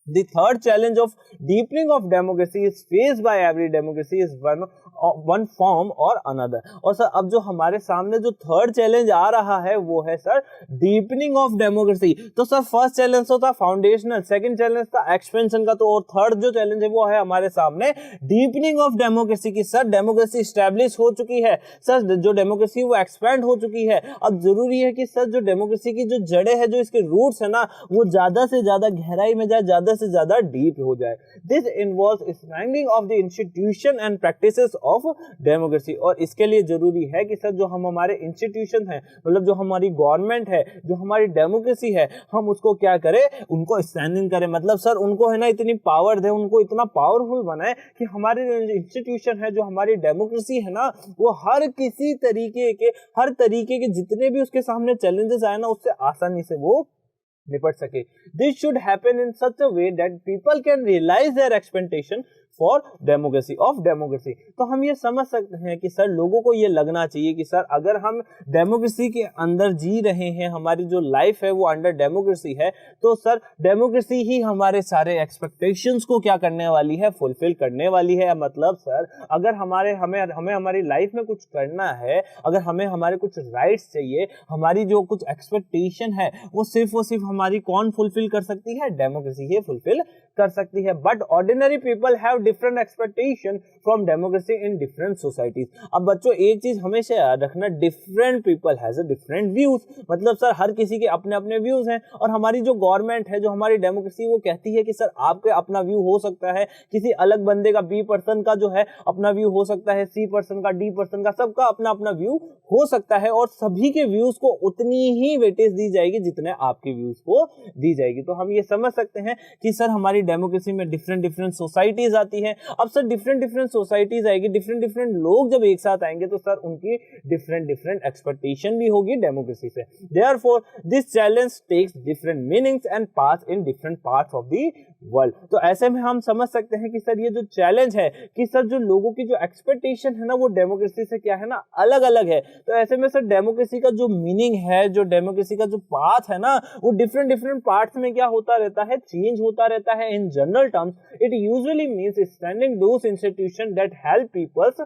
The third challenge of deepening of democracy is faced by every democracy is one form or another। और सर अब जो हमारे सामने जो थर्ड चैलेंज आ रहा है वो है सर डीपनिंग ऑफ डेमोक्रेसी। तो सर फर्स्ट चैलेंज तो था फाउंडेशनल, सेकंड चैलेंज था एक्सपेंशन का, तो और थर्ड जो चैलेंज है वो है हमारे सामने डीपनिंग ऑफ डेमोक्रेसी की। सर डेमोक्रेसी स्टैब्लिश हो चुकी है, सर जो डेमोक्रेसी वो एक्सपेंड हो चुकी है। अब जरूरी है कि सर जो डेमोक्रेसी की जो जड़ें है, जो इसके रूट्स है ना, वो ज्यादा से ज्यादा गहराई में जाए, ज्यादा से ज्यादा डीप हो जाए। This involves strengthening of the institution and practices of democracy. और इसके लिए जरूरी है कि सर जो हम हमारे इंस्टीट्यूशन है, मतलब जो हमारी गवर्नमेंट है, जो हमारी डेमोक्रेसी है, हम उसको क्या करें, उनको स्ट्रेंथन करें। मतलब सर उनको है ना इतनी पावर दे, उनको इतना पावरफुल बनाए कि हमारे इंस्टीट्यूशन है, जो हमारी डेमोक्रेसी है ना, वो हर किसी तरीके के, हर तरीके के जितने भी उसके सामने चैलेंजेस आए ना, उससे आसानी से वो निपट सके। This should happen in such a way that people can realize their expectation for democracy of democracy. तो हम ये समझ सकते हैं कि सर लोगों को ये लगना चाहिए कि सर अगर हम डेमोक्रेसी के अंदर जी रहे हैं, हमारी जो लाइफ है वो अंडर डेमोक्रेसी है, तो सर डेमोक्रेसी ही हमारे सारे एक्सपेक्टेशंस को क्या करने वाली है, फुलफिल करने वाली है। मतलब सर अगर हमें हमारी लाइफ में कुछ करना है, अगर हमें हमारे कुछ राइट्स चाहिए, हमारी जो कुछ एक्सपेक्टेशन है वो सिर्फ हमारी कौन फुलफिल कर सकती है, डेमोक्रेसी ही फुलफिल कर सकती है। But ordinary people have different expectation from democracy in different societies. अब बच्चों एक चीज हमेशा याद रखना, different people has a different views. मतलब सर हर किसी के अपने अपने व्यूज हैं, और हमारी जो गवर्नमेंट है, जो हमारी डेमोक्रेसी, वो कहती है कि सर आपके अपना व्यू हो सकता है, किसी अलग बंदे का, बी पर्सन का जो है अपना व्यू हो सकता है, सी पर्सन का, डी पर्सन का, सबका अपना अपना व्यू हो सकता है, और सभी के व्यूज को उतनी ही वेटेज दी जाएगी जितने आपके व्यूज को दी जाएगी। तो हम ये समझ सकते हैं कि सर हमारी डेमोक्रेसी में डिफरेंट सोसाइटीज आती हैं। अब सर डिफरेंट सोसाइटीज आएगी, डिफरेंट लोग जब एक साथ आएंगे, तो सर उनकी डिफरेंट एक्सपेक्टेशन भी होगी डेमोक्रेसी से। Therefore this challenge takes different meanings and paths in different parts of the world. तो ऐसे में हम समझ सकते हैं कि सर ये जो चैलेंज है कि सर जो लोगों की जो एक्सपेक्टेशन है ना, वो डेमोक्रेसी से क्या है ना, अलग अलग है। तो ऐसे में सर डेमोक्रेसी का जो मीनिंग है, जो डेमोक्रेसी का जो पाथ है ना, वो डिफरेंट पार्ट्स में क्या होता रहता है, चेंज होता रहता है। In general terms it usually means standing those institution that help peoples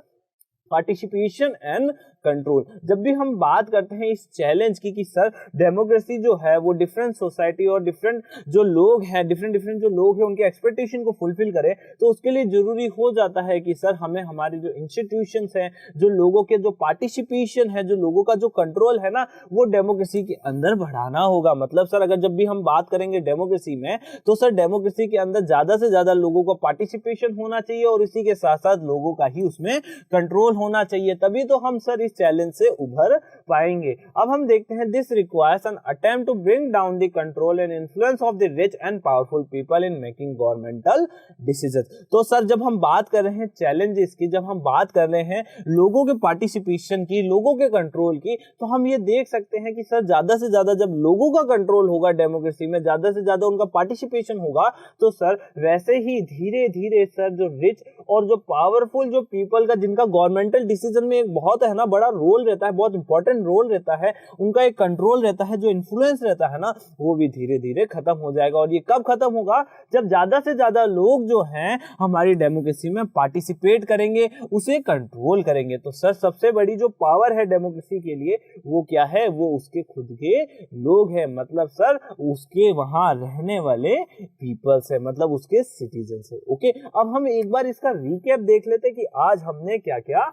participation and control. जब भी हम बात करते हैं इस चैलेंज की कि सर डेमोक्रेसी जो है वो डिफरेंट सोसाइटी और डिफरेंट जो लोग हैं, डिफरेंट जो लोग हैं, उनके एक्सपेक्टेशन को फुलफिल करे, तो उसके लिए जरूरी हो जाता है कि सर हमें हमारे जो इंस्टीट्यूशंस हैं, जो लोगों के जो पार्टिसिपेशन है, जो लोगों का जो कंट्रोल है ना, वो डेमोक्रेसी के अंदर बढ़ाना होगा। मतलब सर अगर जब भी हम बात करेंगे डेमोक्रेसी में, तो सर डेमोक्रेसी के अंदर ज्यादा से ज्यादा लोगों का पार्टिसिपेशन होना चाहिए, और इसी के साथ साथ लोगों का ही उसमें कंट्रोल होना चाहिए, तभी तो हम सर इस चैलेंज से उभर पाएंगे। अब हम देखते हैं, this requires an attempt to bring down the control and influence of the rich and powerful people in making governmental decisions. तो सर जब हम बात कर रहे हैं चैलेंजेस की, जब हम बात कर रहे हैं लोगों के पार्टिसिपेशन की, लोगों के कंट्रोल की, तो हम ये देख सकते हैं कि सर ज्यादा से ज्यादा जब लोगों का कंट्रोल होगा डेमोक्रेसी में, ज्यादा से ज्यादा उनका पार्टिसिपेशन होगा, तो सर वैसे ही धीरे धीरे सर जो रिच और जो पावरफुल जो पीपल का, जिनका गवर्नमेंटल डिसीजन में एक बहुत है ना बड़ा बड़ा रोल रहता है, बहुत इंपॉर्टेंट रोल रहता है, उनका एक कंट्रोल रहता है, जो इन्फ्लुएंस रहता है ना, वो भी धीरे धीरे खत्म हो जाएगा। और ये कब खत्म होगा? जब ज्यादा से ज्यादा लोग जो हैं हमारी डेमोक्रेसी में पार्टिसिपेट करेंगे, उसे कंट्रोल करेंगे। तो सर सबसे बड़ी जो पावर है डेमोक्रेसी के लिए वो क्या है? वो उसके खुद के लोग हैं, मतलब सर उसके वहां रहने वाले पीपल्स है, मतलब उसके सिटीजन है। ओके, अब हम एक बार इसका रिकैप देख लेते हैं कि आज हमने क्या क्या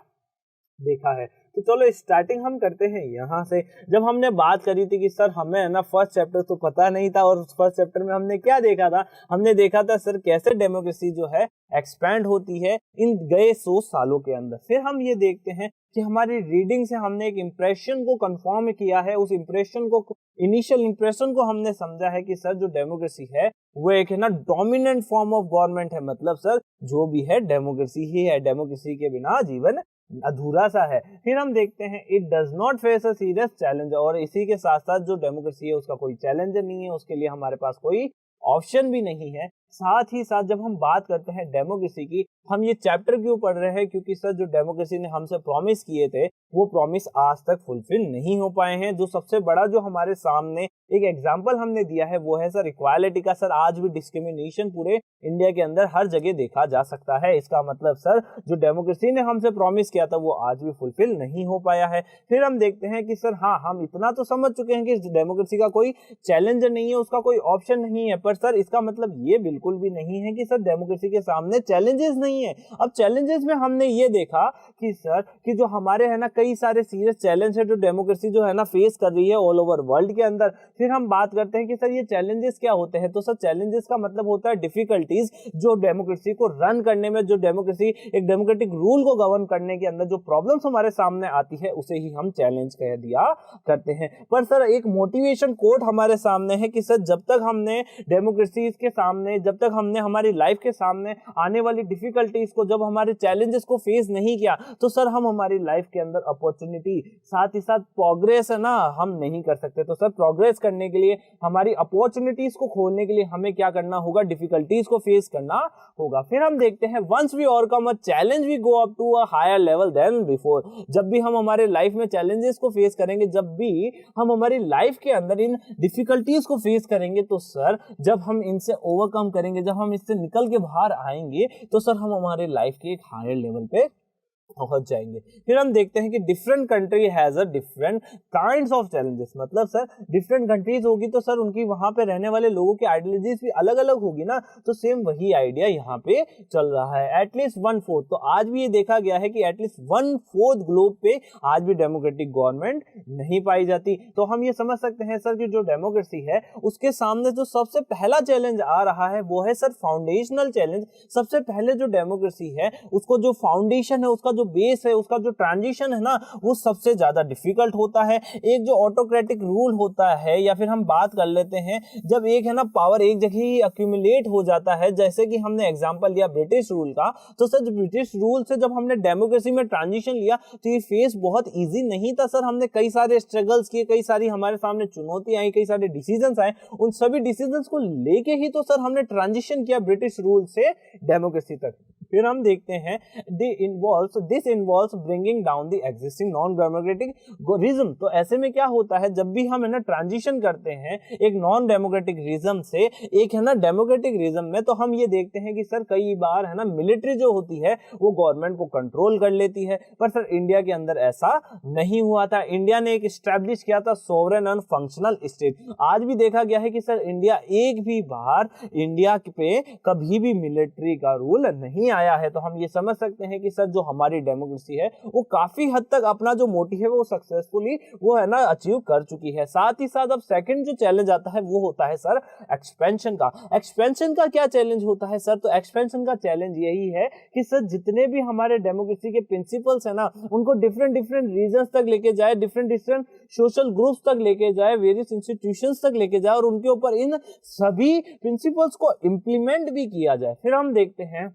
देखा है। तो चलो स्टार्टिंग हम करते हैं यहाँ से। जब हमने बात करी थी कि सर हमें है ना फर्स्ट चैप्टर तो पता नहीं था, और फर्स्ट चैप्टर में हमने क्या देखा था? हमने देखा था सर कैसे डेमोक्रेसी जो है एक्सपैंड होती है इन गए 100 सालों के अंदर। फिर हम ये देखते हैं कि हमारी रीडिंग से हमने एक इंप्रेशन को कंफर्म किया है, उस इंप्रेशन को, इनिशियल इंप्रेशन को हमने समझा है कि सर जो डेमोक्रेसी है वो एक है ना डोमिनेंट फॉर्म ऑफ गवर्नमेंट है, मतलब सर जो भी है डेमोक्रेसी ही है, डेमोक्रेसी के बिना जीवन अधूरा सा है। फिर हम देखते हैं it does not face a serious challenge, और इसी के साथ साथ जो डेमोक्रेसी है उसका कोई चैलेंज नहीं है, उसके लिए हमारे पास कोई ऑप्शन भी नहीं है। साथ ही साथ जब हम बात करते हैं डेमोक्रेसी की, हम ये चैप्टर क्यों पढ़ रहे हैं? क्योंकि सर जो डेमोक्रेसी ने हमसे प्रॉमिस किए थे वो प्रॉमिस आज तक फुलफिल नहीं हो पाए हैं। जो सबसे बड़ा जो हमारे सामने एक एग्जांपल हमने दिया है वो है सर इक्वालिटी का। सर आज भी डिस्क्रिमिनेशन पूरे इंडिया के अंदर हर जगह देखा जा सकता है। इसका मतलब सर जो डेमोक्रेसी ने हमसे प्रॉमिस किया था वो आज भी फुलफिल नहीं हो पाया है। फिर हम देखते हैं कि सर हाँ, हम इतना तो समझ चुके हैं कि डेमोक्रेसी का कोई चैलेंज नहीं है, उसका कोई ऑप्शन नहीं है, पर सर इसका मतलब ये बिल्कुल भी नहीं है कि सर डेमोक्रेसी के सामने चैलेंजेस नहीं है। अब चैलेंजेस में हमने ये देखा कि सर कि जो हमारे है ना कई सारे सीरियस चैलेंज है जो डेमोक्रेसी जो है ना फेस कर रही है ऑल ओवर वर्ल्ड के अंदर। फिर हम बात करते हैं कि सर ये चैलेंजेस क्या होते हैं। तो सर चैलेंजेस का मतलब होता है डिफिकल्टीज, जो डेमोक्रेसी को रन करने में, जो डेमोक्रेसी एक डेमोक्रेटिक रूल को गवर्न करने के अंदर जो प्रॉब्लम्स हमारे सामने आती है उसे ही हम चैलेंज कह दिया करते हैं। पर सर एक मोटिवेशन कोट हमारे सामने है कि सर जब तक हमने डेमोक्रेसी के सामने, जब तक हमने हमारी लाइफ के सामने आने वाली डिफिकल्टीज को, जब हमारे चैलेंजेस को फेस नहीं किया, तो सर हम हमारी लाइफ के अंदर अपॉर्चुनिटी, साथ ही साथ प्रोग्रेस है ना, हम नहीं कर सकते। तो सर प्रोग्रेस करने के लिए, हमारी अपॉर्चुनिटीज को खोलने के लिए हमें क्या करना होगा? डिफिकल्टीज को फेस करना होगा। फिर हम देखते हैं once we overcome a challenge we go up to a higher level than before. जब भी हम हमारे लाइफ में चैलेंजेस को फेस करेंगे, जब भी हम हमारी लाइफ के अंदर इन डिफिकल्टीज को फेस करेंगे, तो सर जब हम इनसे ओवरकम करेंगे, जब हम इससे निकल के बाहर आएंगे, तो सर हम हमारे लाइफ के एक हायर लेवल पे पहुंच जाएंगे। फिर हम देखते हैं कि different country has a different kinds of challenges, मतलब सर डिफरेंट कंट्रीज होगी तो सर उनकी वहां पे रहने वाले लोगों की आइडियोलॉजीज भी अलग अलग होगी ना। तो सेम वही आइडिया यहाँ पे चल रहा है। एटलीस्ट 1/4, तो आज भी ये देखा गया है कि एटलीस्ट 1/4 ग्लोब पे आज भी डेमोक्रेटिक गवर्नमेंट नहीं पाई जाती। तो हम ये समझ सकते हैं सर कि जो डेमोक्रेसी है उसके सामने जो सबसे पहला चैलेंज आ रहा है वो है सर फाउंडेशनल चैलेंज। सबसे पहले जो डेमोक्रेसी है उसको जो फाउंडेशन है, उसका जो बेस है, उसका जो ट्रांजिशन है ना, वो सबसे ज्यादा डिफिकल्ट होता है। एक जो ऑटोक्रेटिक रूल होता है, या फिर हम बात कर लेते हैं जब एक है ना पावर एक जगह ही अक्यूमुलेट हो जाता है, जैसे कि हमने एग्जांपल लिया ब्रिटिश रूल का। तो सर ब्रिटिश रूल से जब हमने डेमोक्रेसी में ट्रांजिशन लिया तो ये फेस बहुत इजी नहीं था सर। हमने कई सारे स्ट्रगल्स किए, कई सारी हमारे सामने चुनौतियां आई, कई सारे डिसीजंस आए। उन सभी डिसीजंस को लेके ही तो सर हमने ट्रांजिशन किया ब्रिटिश रूल से डेमोक्रेसी तक। फिर हम देखते हैं this involves bringing down the existing non democratic rhythm. तो ऐसे में क्या होता है, जब भी हम है ना ट्रांजिशन करते हैं एक नॉन डेमोक्रेटिक रिज्म से एक है ना डेमोक्रेटिक रिज्म में, तो हम ये देखते हैं कि सर कई बार है ना मिलिट्री जो होती है वो गवर्नमेंट को कंट्रोल कर लेती है। पर सर इंडिया के अंदर ऐसा नहीं हुआ था। इंडिया ने एक एस्टैब्लिश किया था सोवरेन एंड फंक्शनल स्टेट। आज भी देखा गया है कि सर इंडिया एक भी बार इंडिया पे कभी भी मिलिट्री का रूल नहीं आया है। तो हम ये समझ सकते हैं कि सर जो हमारी डेमोक्रेसी है वो काफी हद तक अपना जो मोटिव है वो सक्सेसफुली वो है ना अचीव कर चुकी है। साथ ही साथ अब सेकंड जो चैलेंज आता है वो होता है सर एक्सपेंशन का। एक्सपेंशन का क्या चैलेंज होता है सर? तो एक्सपेंशन का चैलेंज यही है कि सर जितने भी हमारे डेमोक्रेसी के प्रिंसिपल्स है ना उनको डिफरेंट डिफरेंट रीजन्स तक लेके जाए, डिफरेंट डिफरेंट सोशल ग्रुप्स तक लेके जाए, वेरियस इंस्टीट्यूशंस तक लेके जाए, और उनके ऊपर इन सभी प्रिंसिपल्स को इंप्लीमेंट भी किया जाए। फिर हम देखते हैं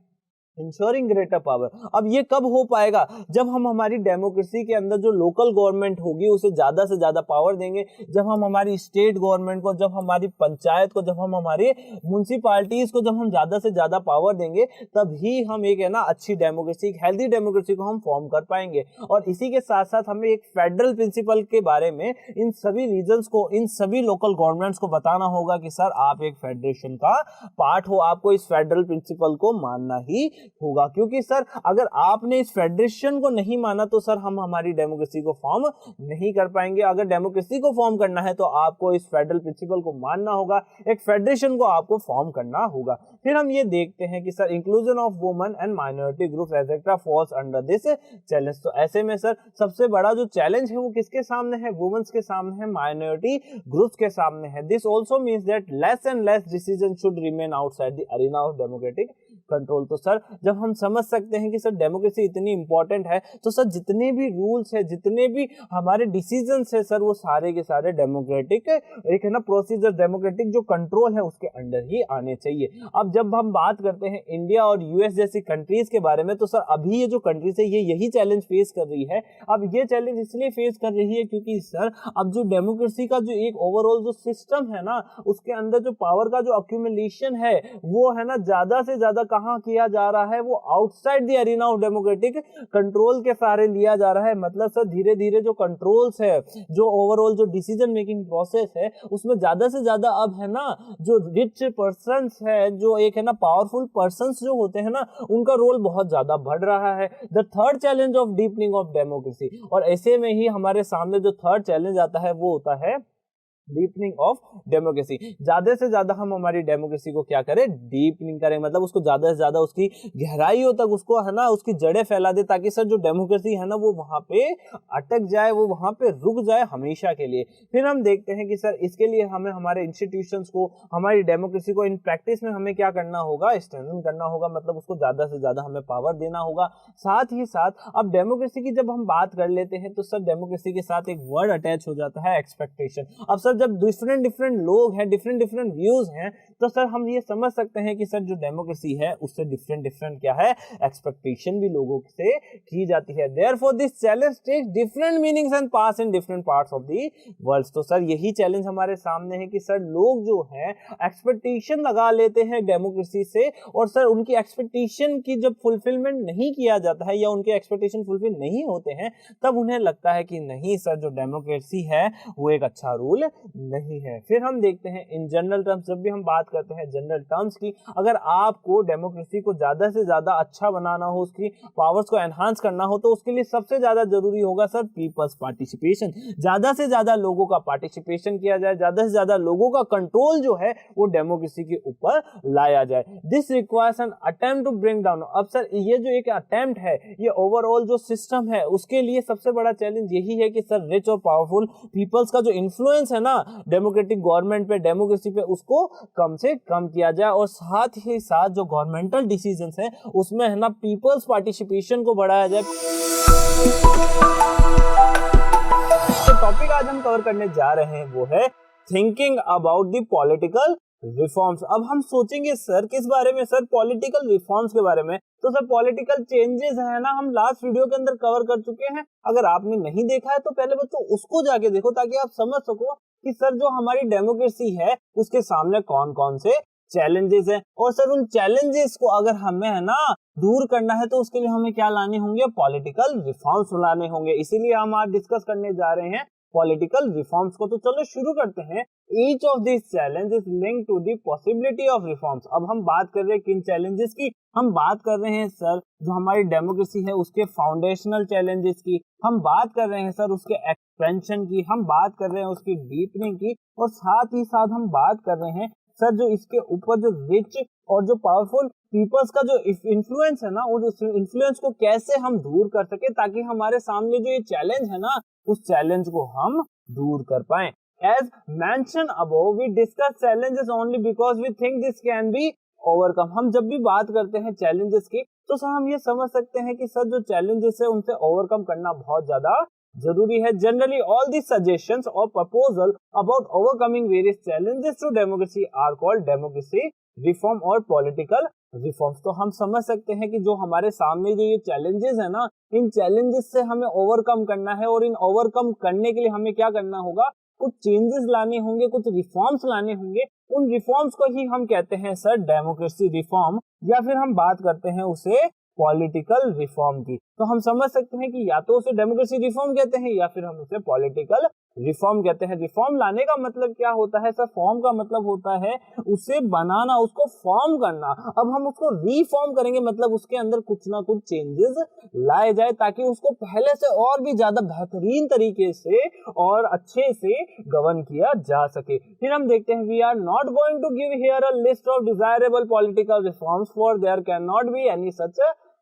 इंश्योरिंग ग्रेटर पावर। अब ये कब हो पाएगा? जब हम हमारी डेमोक्रेसी के अंदर जो लोकल गवर्नमेंट होगी उसे ज्यादा से ज्यादा पावर देंगे, जब हम हमारी स्टेट गवर्नमेंट को, जब हमारी पंचायत को, जब हम हमारी म्युनिसिपालिटीज को जब हम ज्यादा से ज्यादा पावर देंगे, तभी हम एक है ना अच्छी डेमोक्रेसी, एक हेल्दी डेमोक्रेसी को हम फॉर्म कर पाएंगे। और इसी के साथ साथ हमें एक फेडरल प्रिंसिपल के बारे में इन सभी रीजन्स को, इन सभी लोकल गवर्नमेंट्स को बताना होगा कि सर आप एक फेडरेशन का पार्ट हो, आपको इस फेडरल प्रिंसिपल को मानना ही होगा। क्योंकि सर अगर आपने इस फेडरेशन को नहीं माना तो सर हम हमारी डेमोक्रेसी को फॉर्म नहीं कर पाएंगे। अगर डेमोक्रेसी को फॉर्म करना है तो आपको इस फेडरल प्रिंसिपल को मानना होगा, एक फेडरेशन को आपको फॉर्म करना होगा। फिर हम ये देखते हैं कि sir inclusion of women and minority groups etcetera falls under this challenge. तो ऐसे में सर सबसे बड़ा जो चैलेंज है वो किसके सामने है? वुमेन्स के सामने है, माइनॉरिटी ग्रुप्स के सामने है। This also means that less and less decision should remain outside the arena of democratic control. तो सर जब हम समझ सकते हैं कि सर डेमोक्रेसी इतनी इंपॉर्टेंट है, तो सर जितने भी रूल्स है, जितने भी हमारे डिसीजंस है सर, वो सारे के सारे डेमोक्रेटिक एक है ना प्रोसीजर, डेमोक्रेटिक जो कंट्रोल है उसके अंडर ही आने चाहिए। अब जब हम बात करते हैं इंडिया और यूएस जैसी कंट्रीज के बारे में, तो सर अभी ये जो कंट्रीज है ये यही चैलेंज फेस कर रही है। अब ये चैलेंज इसलिए फेस कर रही है क्योंकि सर अब जो डेमोक्रेसी का जो एक ओवरऑल जो सिस्टम है ना, उसके अंदर जो पावर का जो अक्यूमुलेशन है वो है ना ज्यादा से ज्यादा कहां किया जा रहा है? वो outside the arena of democratic control के सहारे लिया जा रहा है। मतलब सर धीरे धीरे जो कंट्रोल्स है, जो ओवरऑल जो डिसीजन मेकिंग प्रोसेस है, उसमें ज्यादा से ज्यादा अब है ना जो रिच पर्संस है, जो एक है ना पावरफुल पर्संस जो होते हैं ना, उनका रोल बहुत ज्यादा बढ़ रहा है। The third challenge of deepening of democracy. और ऐसे में ही हमारे सामने जो थर्ड चैलेंज आता है वो होता है डीपनिंग ऑफ डेमोक्रेसी। ज्यादा से ज्यादा हम हमारी डेमोक्रेसी को क्या करें? डीपनिंग करें, मतलब उसको ज्यादा से ज्यादा उसकी गहराइयों तक उसको है ना उसकी जड़ें फैला दे, ताकि सर जो डेमोक्रेसी है ना वो वहां पे अटक जाए, वो वहां पे रुक जाए हमेशा के लिए। फिर हम देखते हैं कि सर इसके लिए हमें हमारे इंस्टीट्यूशंस को, हमारी डेमोक्रेसी को इन प्रैक्टिस में हमें क्या करना होगा? स्ट्रेंथन करना होगा, मतलब उसको ज्यादा से ज्यादा हमें पावर देना होगा। साथ ही साथ अब डेमोक्रेसी की जब हम बात कर लेते हैं तो सर डेमोक्रेसी के साथ एक वर्ड अटैच हो जाता है, एक्सपेक्टेशन। अब सर जब डिफरेंट लोग हैं, डिफरेंट व्यूज हैं, तो सर हम ये समझ सकते हैं कि सर जो डेमोक्रेसी है उससे डिफरेंट क्या है? एक्सपेक्टेशन भी लोगों से की जाती है। Therefore this challenge takes different meanings and paths in different parts of the world. तो सर यही चैलेंज हमारे सामने है कि सर लोग जो है एक्सपेक्टेशन लगा लेते हैं डेमोक्रेसी से, और सर उनकी एक्सपेक्टेशन की जब फुलफिलमेंट नहीं किया जाता है या उनके एक्सपेक्टेशन फुलफिल नहीं होते हैं, तब उन्हें लगता है कि नहीं सर जो डेमोक्रेसी है वो एक अच्छा रूल नहीं है। फिर हम देखते हैं इन जनरल टर्म्स, जब भी हम बात करते हैं जनरल टर्म्स की, अगर आपको डेमोक्रेसी को ज्यादा से ज्यादा अच्छा बनाना हो, उसकी पावर्स को एनहांस करना हो, तो उसके लिए सबसे ज्यादा जरूरी होगा सर पीपल्स पार्टिसिपेशन। ज्यादा से ज्यादा लोगों का पार्टिसिपेशन किया जाए, ज्यादा से ज्यादा लोगों का कंट्रोल जो है वो डेमोक्रेसी के ऊपर लाया जाए। This requires an attempt to bring down. अब सर ये जो एक अटेम्प्ट है, ये ओवरऑल जो सिस्टम है उसके लिए सबसे बड़ा चैलेंज यही है कि सर रिच और पावरफुल पीपल्स का जो इन्फ्लुएंस है ना डेमोक्रेटिक गवर्नमेंट पे, डेमोक्रेसी पे, उसको कम से कम किया जाए। और साथ ही साथ जो गवर्नमेंटल डिसीजंस हैं उसमें है ना पीपल्स पार्टिसिपेशन को बढ़ाया जाए। तो टॉपिक आज हम कवर करने जा रहे हैं वो है thinking about the political reforms. अब हम सोचेंगे सर किस बारे में? सर पॉलिटिकल रिफॉर्म्स के बारे में। तो सर पॉलिटिकल चेंजेस है ना हम लास्ट वीडियो के अंदर कवर कर चुके हैं। अगर आपने नहीं देखा है तो पहले बच्चों उसको जाके देखो, ताकि आप समझ सको कि सर जो हमारी डेमोक्रेसी है उसके सामने कौन कौन से चैलेंजेस हैं, और सर उन चैलेंजेस को अगर हमें है ना दूर करना है तो उसके लिए हमें क्या लाने होंगे? पॉलिटिकल रिफॉर्म्स लाने होंगे। इसीलिए हम आज डिस्कस करने जा रहे हैं पॉलिटिकल रिफॉर्म्स को। तो चलो शुरू करते हैं। Each of this challenge is linked to the possibility of reforms. अब हम बात कर रहे हैं किन चैलेंजेस की? हम बात कर रहे हैं सर जो हमारी डेमोक्रेसी है उसके फाउंडेशनल चैलेंजेस की, हम बात कर रहे हैं सर उसके एक्सपेंशन की, हम बात कर रहे हैं उसकी डीपनिंग की, और साथ ही साथ हम बात कर रहे हैं सर जो इसके ऊपर जो रिच और जो पावरफुल पीपल्स का जो इन्फ्लुएंस है ना, उस इन्फ्लुएंस को कैसे हम दूर कर सके, ताकि हमारे सामने जो ये चैलेंज है ना उस चैलेंज को हम दूर कर पाए। As mentioned above, we discuss challenges only because we think this can be overcome. हम जब भी बात करते हैं चैलेंजेस की तो सर हम ये समझ सकते हैं कि सर जो चैलेंजेस है उनसे ओवरकम करना बहुत ज्यादा जरूरी है। जनरली ऑल दी सजेशंस और proposal about overcoming various challenges to democracy are called democracy reform और पॉलिटिकल रिफॉर्म्स। तो हम समझ सकते हैं कि जो हमारे सामने जो ये चैलेंजेस है ना, इन चैलेंजेस से हमें ओवरकम करना है, और इन ओवरकम करने के लिए हमें क्या करना होगा, कुछ चेंजेस लाने होंगे, कुछ रिफॉर्म्स लाने होंगे। उन रिफॉर्म्स को ही हम कहते हैं सर डेमोक्रेसी रिफॉर्म, या फिर हम बात करते हैं उसे पॉलिटिकल रिफॉर्म की। तो हम समझ सकते हैं कि या तो उसे डेमोक्रेसी रिफॉर्म कहते हैं या फिर हम उसे पॉलिटिकल रिफॉर्म कहते हैं। रिफॉर्म लाने का मतलब क्या होता है सर, फॉर्म का मतलब होता है उसे बनाना, उसको फॉर्म करना। अब हम उसको रीफॉर्म करेंगे, मतलब उसके अंदर कुछ ना कुछ चेंजेस लाए जाए ताकि उसको पहले से और भी ज्यादा बेहतरीन तरीके से और अच्छे से गवर्न किया जा सके। फिर हम देखते हैं, we are not going to give here a list of desirable political reforms, for there can not be any such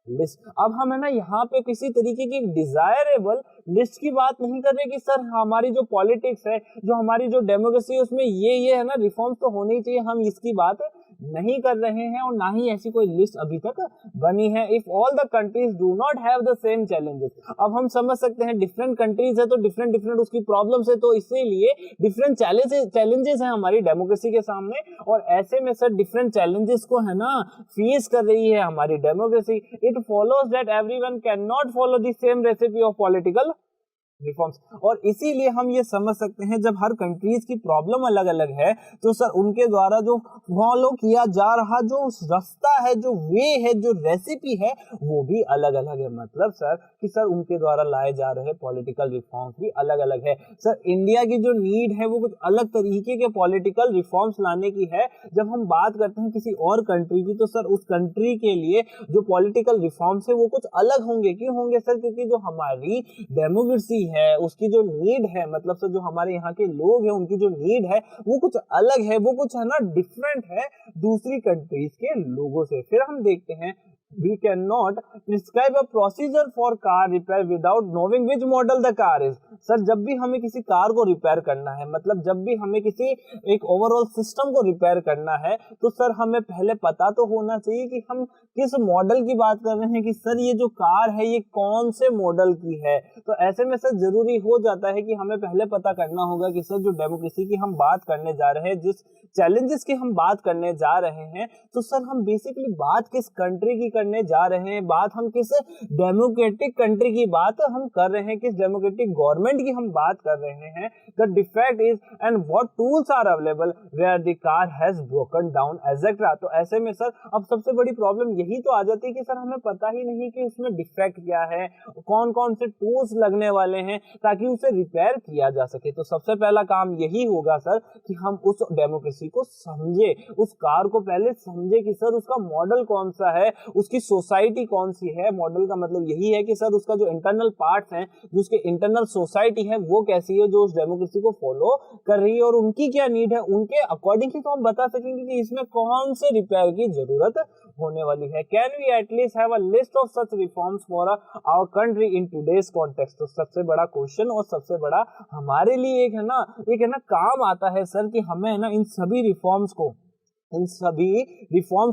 list. अब हम है ना यहाँ पे किसी तरीके की डिजायरेबल लिस्ट की बात नहीं कर रहे कि सर हमारी जो पॉलिटिक्स है, जो हमारी जो डेमोक्रेसी है, उसमें ये है ना रिफॉर्म्स तो होनी चाहिए, हम इसकी बात नहीं कर रहे हैं, और ना ही ऐसी कोई लिस्ट अभी तक बनी है। If all the countries do not have the same challenges, अब हम समझ सकते हैं डिफरेंट कंट्रीज है तो डिफरेंट डिफरेंट उसकी प्रॉब्लम्स है, तो इसीलिए डिफरेंट चैलेंजेस हैं हमारी डेमोक्रेसी के सामने, और ऐसे में सर डिफरेंट चैलेंजेस को है ना फेस कर रही है हमारी democracy. It follows that everyone can not follow the same recipe of political reforms, और इसीलिए हम ये समझ सकते हैं जब हर कंट्रीज की प्रॉब्लम अलग अलग है तो सर उनके द्वारा जो फॉलो किया जा रहा जो रास्ता है, जो वे है, जो रेसिपी है, वो भी अलग अलग है। मतलब सर कि सर उनके द्वारा लाए जा रहे पॉलिटिकल रिफॉर्म्स भी अलग अलग है। सर इंडिया की जो नीड है वो कुछ अलग तरीके के पॉलिटिकल रिफॉर्म्स लाने की है। जब हम बात करते हैं किसी और कंट्री की, तो सर उस कंट्री के लिए जो पॉलिटिकल रिफॉर्म्स है वो कुछ अलग होंगे। क्यों होंगे सर? क्योंकि जो हमारी डेमोक्रेसी है उसकी जो नीड है, मतलब सर जो हमारे यहाँ के लोग हैं उनकी जो नीड है वो कुछ अलग है, वो कुछ है ना डिफरेंट है दूसरी कंट्रीज के लोगों से। फिर हम देखते हैं, we cannot prescribe a procedure for car repair without knowing which model the car is। Sir जब भी हमें किसी कार को रिपेयर करना है, मतलब जब भी हमें किसी एक ओवरऑल सिस्टम को रिपेयर करना है, तो सर हमें पहले पता तो होना चाहिए कि हम किस मॉडल की बात कर रहे हैं, कि सर ये जो कार है ये कौन से मॉडल की है। तो ऐसे में सर जरूरी हो जाता है कि हमें पहले पता करना होगा कि सर जो डेमोक्रेसी की हम बात करने जा रहे हैं, जिस चैलेंजेस की हम बात करने जा रहे हैं, तो सर हम बेसिकली बात किस कंट्री की करने जा रहे हैं, बात हम किस डेमोक्रेटिक कंट्री की बात हम कर रहे हैं, किस डेमोक्रेटिक गवर्नमेंट की हम बात कर रहे हैं। The defect is and what tools are available where the car has broken down etcetera. तो ऐसे में सर अब सबसे बड़ी प्रॉब्लम यही तो आ जाती है कि सर हमें पता ही नहीं कि उसमें डिफेक्ट क्या है, कौन कौन से टूल्स लगने वाले हैं ताकि उसे रिपेयर किया जा सके। तो सबसे पहला काम यही होगा सर कि हम उस डेमोक्रेसी को समझे, उस कार को पहले समझे कि सर उसका मॉडल कौन सा है, उसकी सोसाइटी कौन सी है। मॉडल का मतलब यही है कि सर उसका जो इंटरनल पार्ट्स हैं, जो उसके इंटरनल सोसाइटी है वो कैसी है, जो उस डेमोक्रेसी को फॉलो कर रही है, और उनकी क्या नीड है, उनके अकॉर्डिंग ही तो हम बता सकेंगे कि इसमें कौन से रिपेयर की जरूरत होने वाली है। Can we at least have a list of such reforms for our country in today's context. तो सबसे बड़ा क्वेश्चन और सबसे बड़ा हमारे लिए एक है ना काम आता है सर कि हमें है ना इन सभी रिफॉर्म्स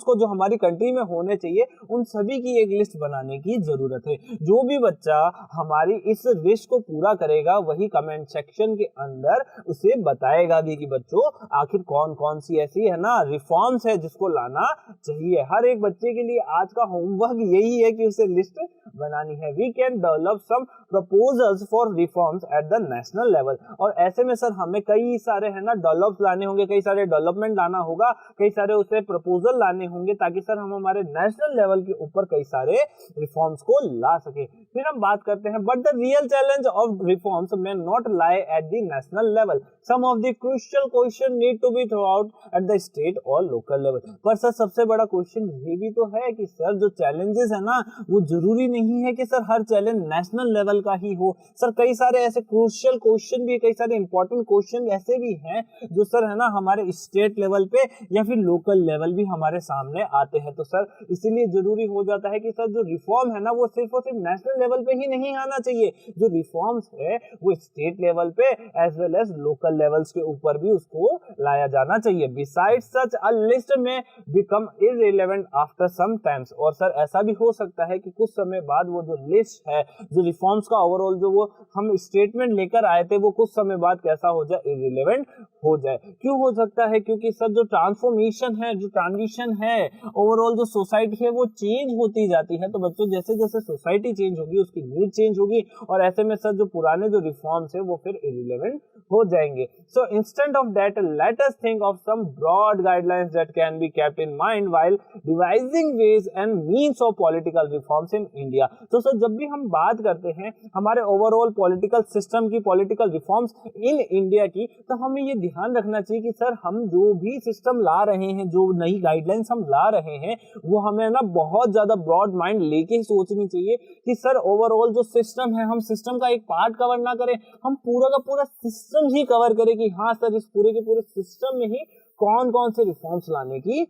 को जो हमारी कंट्री में होने चाहिए उन सभी की एक लिस्ट बनाने की जरूरत है। जो भी बच्चा हमारी इस लिस्ट को पूरा करेगा वही कमेंट सेक्शन के अंदर उसे बताएगा भी कि बच्चों आखिर कौन कौन सी ऐसी है ना रिफॉर्म्स है जिसको लाना चाहिए। हर एक बच्चे के लिए आज का होमवर्क यही है कि उसे लिस्ट बनानी है। We can develop some proposals for reforms at the national level. और ऐसे में सर हमें कई सारे है ना डेवलप लाने होंगे, कई सारे डेवलपमेंट लाना होगा, कई सारे उसे प्रपोजल लाने होंगे ताकि सर हम हमारे नेशनल लेवल के ऊपर कई सारे रिफॉर्म्स को ला सके। फिर हम बात करते हैं, but the real challenge of reforms may not lie at the national level. Some of the crucial question need to be throw out at the state और लोकल लेवल। पर सर सबसे बड़ा क्वेश्चन ये भी तो है कि सर जो चैलेंजेस है ना वो जरूरी नहीं है कि सर हर चैलेंज नेशनल लेवल का ही हो। सर कई सारे ऐसे क्रूशियल क्वेश्चन भी, कई सारे इंपॉर्टेंट क्वेश्चन ऐसे भी हैं जो सर है ना हमारे स्टेट लेवल पे या फिर लोकल लेवल भी हमारे सामने आते हैं। तो सर इसीलिए जरूरी हो जाता है कि सर जो रिफॉर्म है ना वो सिर्फ और सिर्फ नेशनल लेवल पे ही नहीं आना चाहिए, जो रिफॉर्म्स है वो स्टेट लेवल पे as well as local levels के ऊपर भी उसको लाया जाना चाहिए। Besides such a list may become irrelevant after some times. और सर ऐसा भी हो सकता है कि कुछ समय बाद वो जो लिस्ट है, जो रिफॉर्म्स का ओवरऑल जो वो हम स्टेटमेंट लेकर आए थे, वो कुछ समय बाद कैसा हो जाए, इररिलेवेंट हो जाए। क्यों हो सकता है? क्योंकि सर जो ट्रांसफॉर्मेशन है, जो ट्रांजिशन है, ओवरऑल जो सोसाइटी है वो चेंज होती जाती है। तो बच्चों जैसे जैसे सोसाइटी चेंज होगी उसकी नीड चेंज होगी और ऐसे में सर जो पुराने जो रिफॉर्म्स है वो फिर इरिलेवेंट हो जाएंगे। So instant of that let us think of some broad guidelines that can be kept in mind while devising ways and means of political reforms in India. तो सर जब भी हम बात करते हैं हमारे ओवरऑल पॉलिटिकल सिस्टम की, political reforms in India की, तो हमें ये ध्यान रखना चाहिए कि सर हम जो भी सिस्टम ला रहे हैं, जो नई गाइडलाइंस हम ला रहे हैं, वो हमें ना बहुत ज्यादा ब्रॉड माइंड लेके सोचनी चाहिए कि सर ओवरऑल जो सिस्टम है, हम सिस्टम का एक पार्ट कवर ना करें, हम पूरा का पूरा सिस्टम ही कवर करें कि हाँ सर इस पूरे के पूरे सिस्टम में ही कौन कौन से रिफॉर्म्स लाने की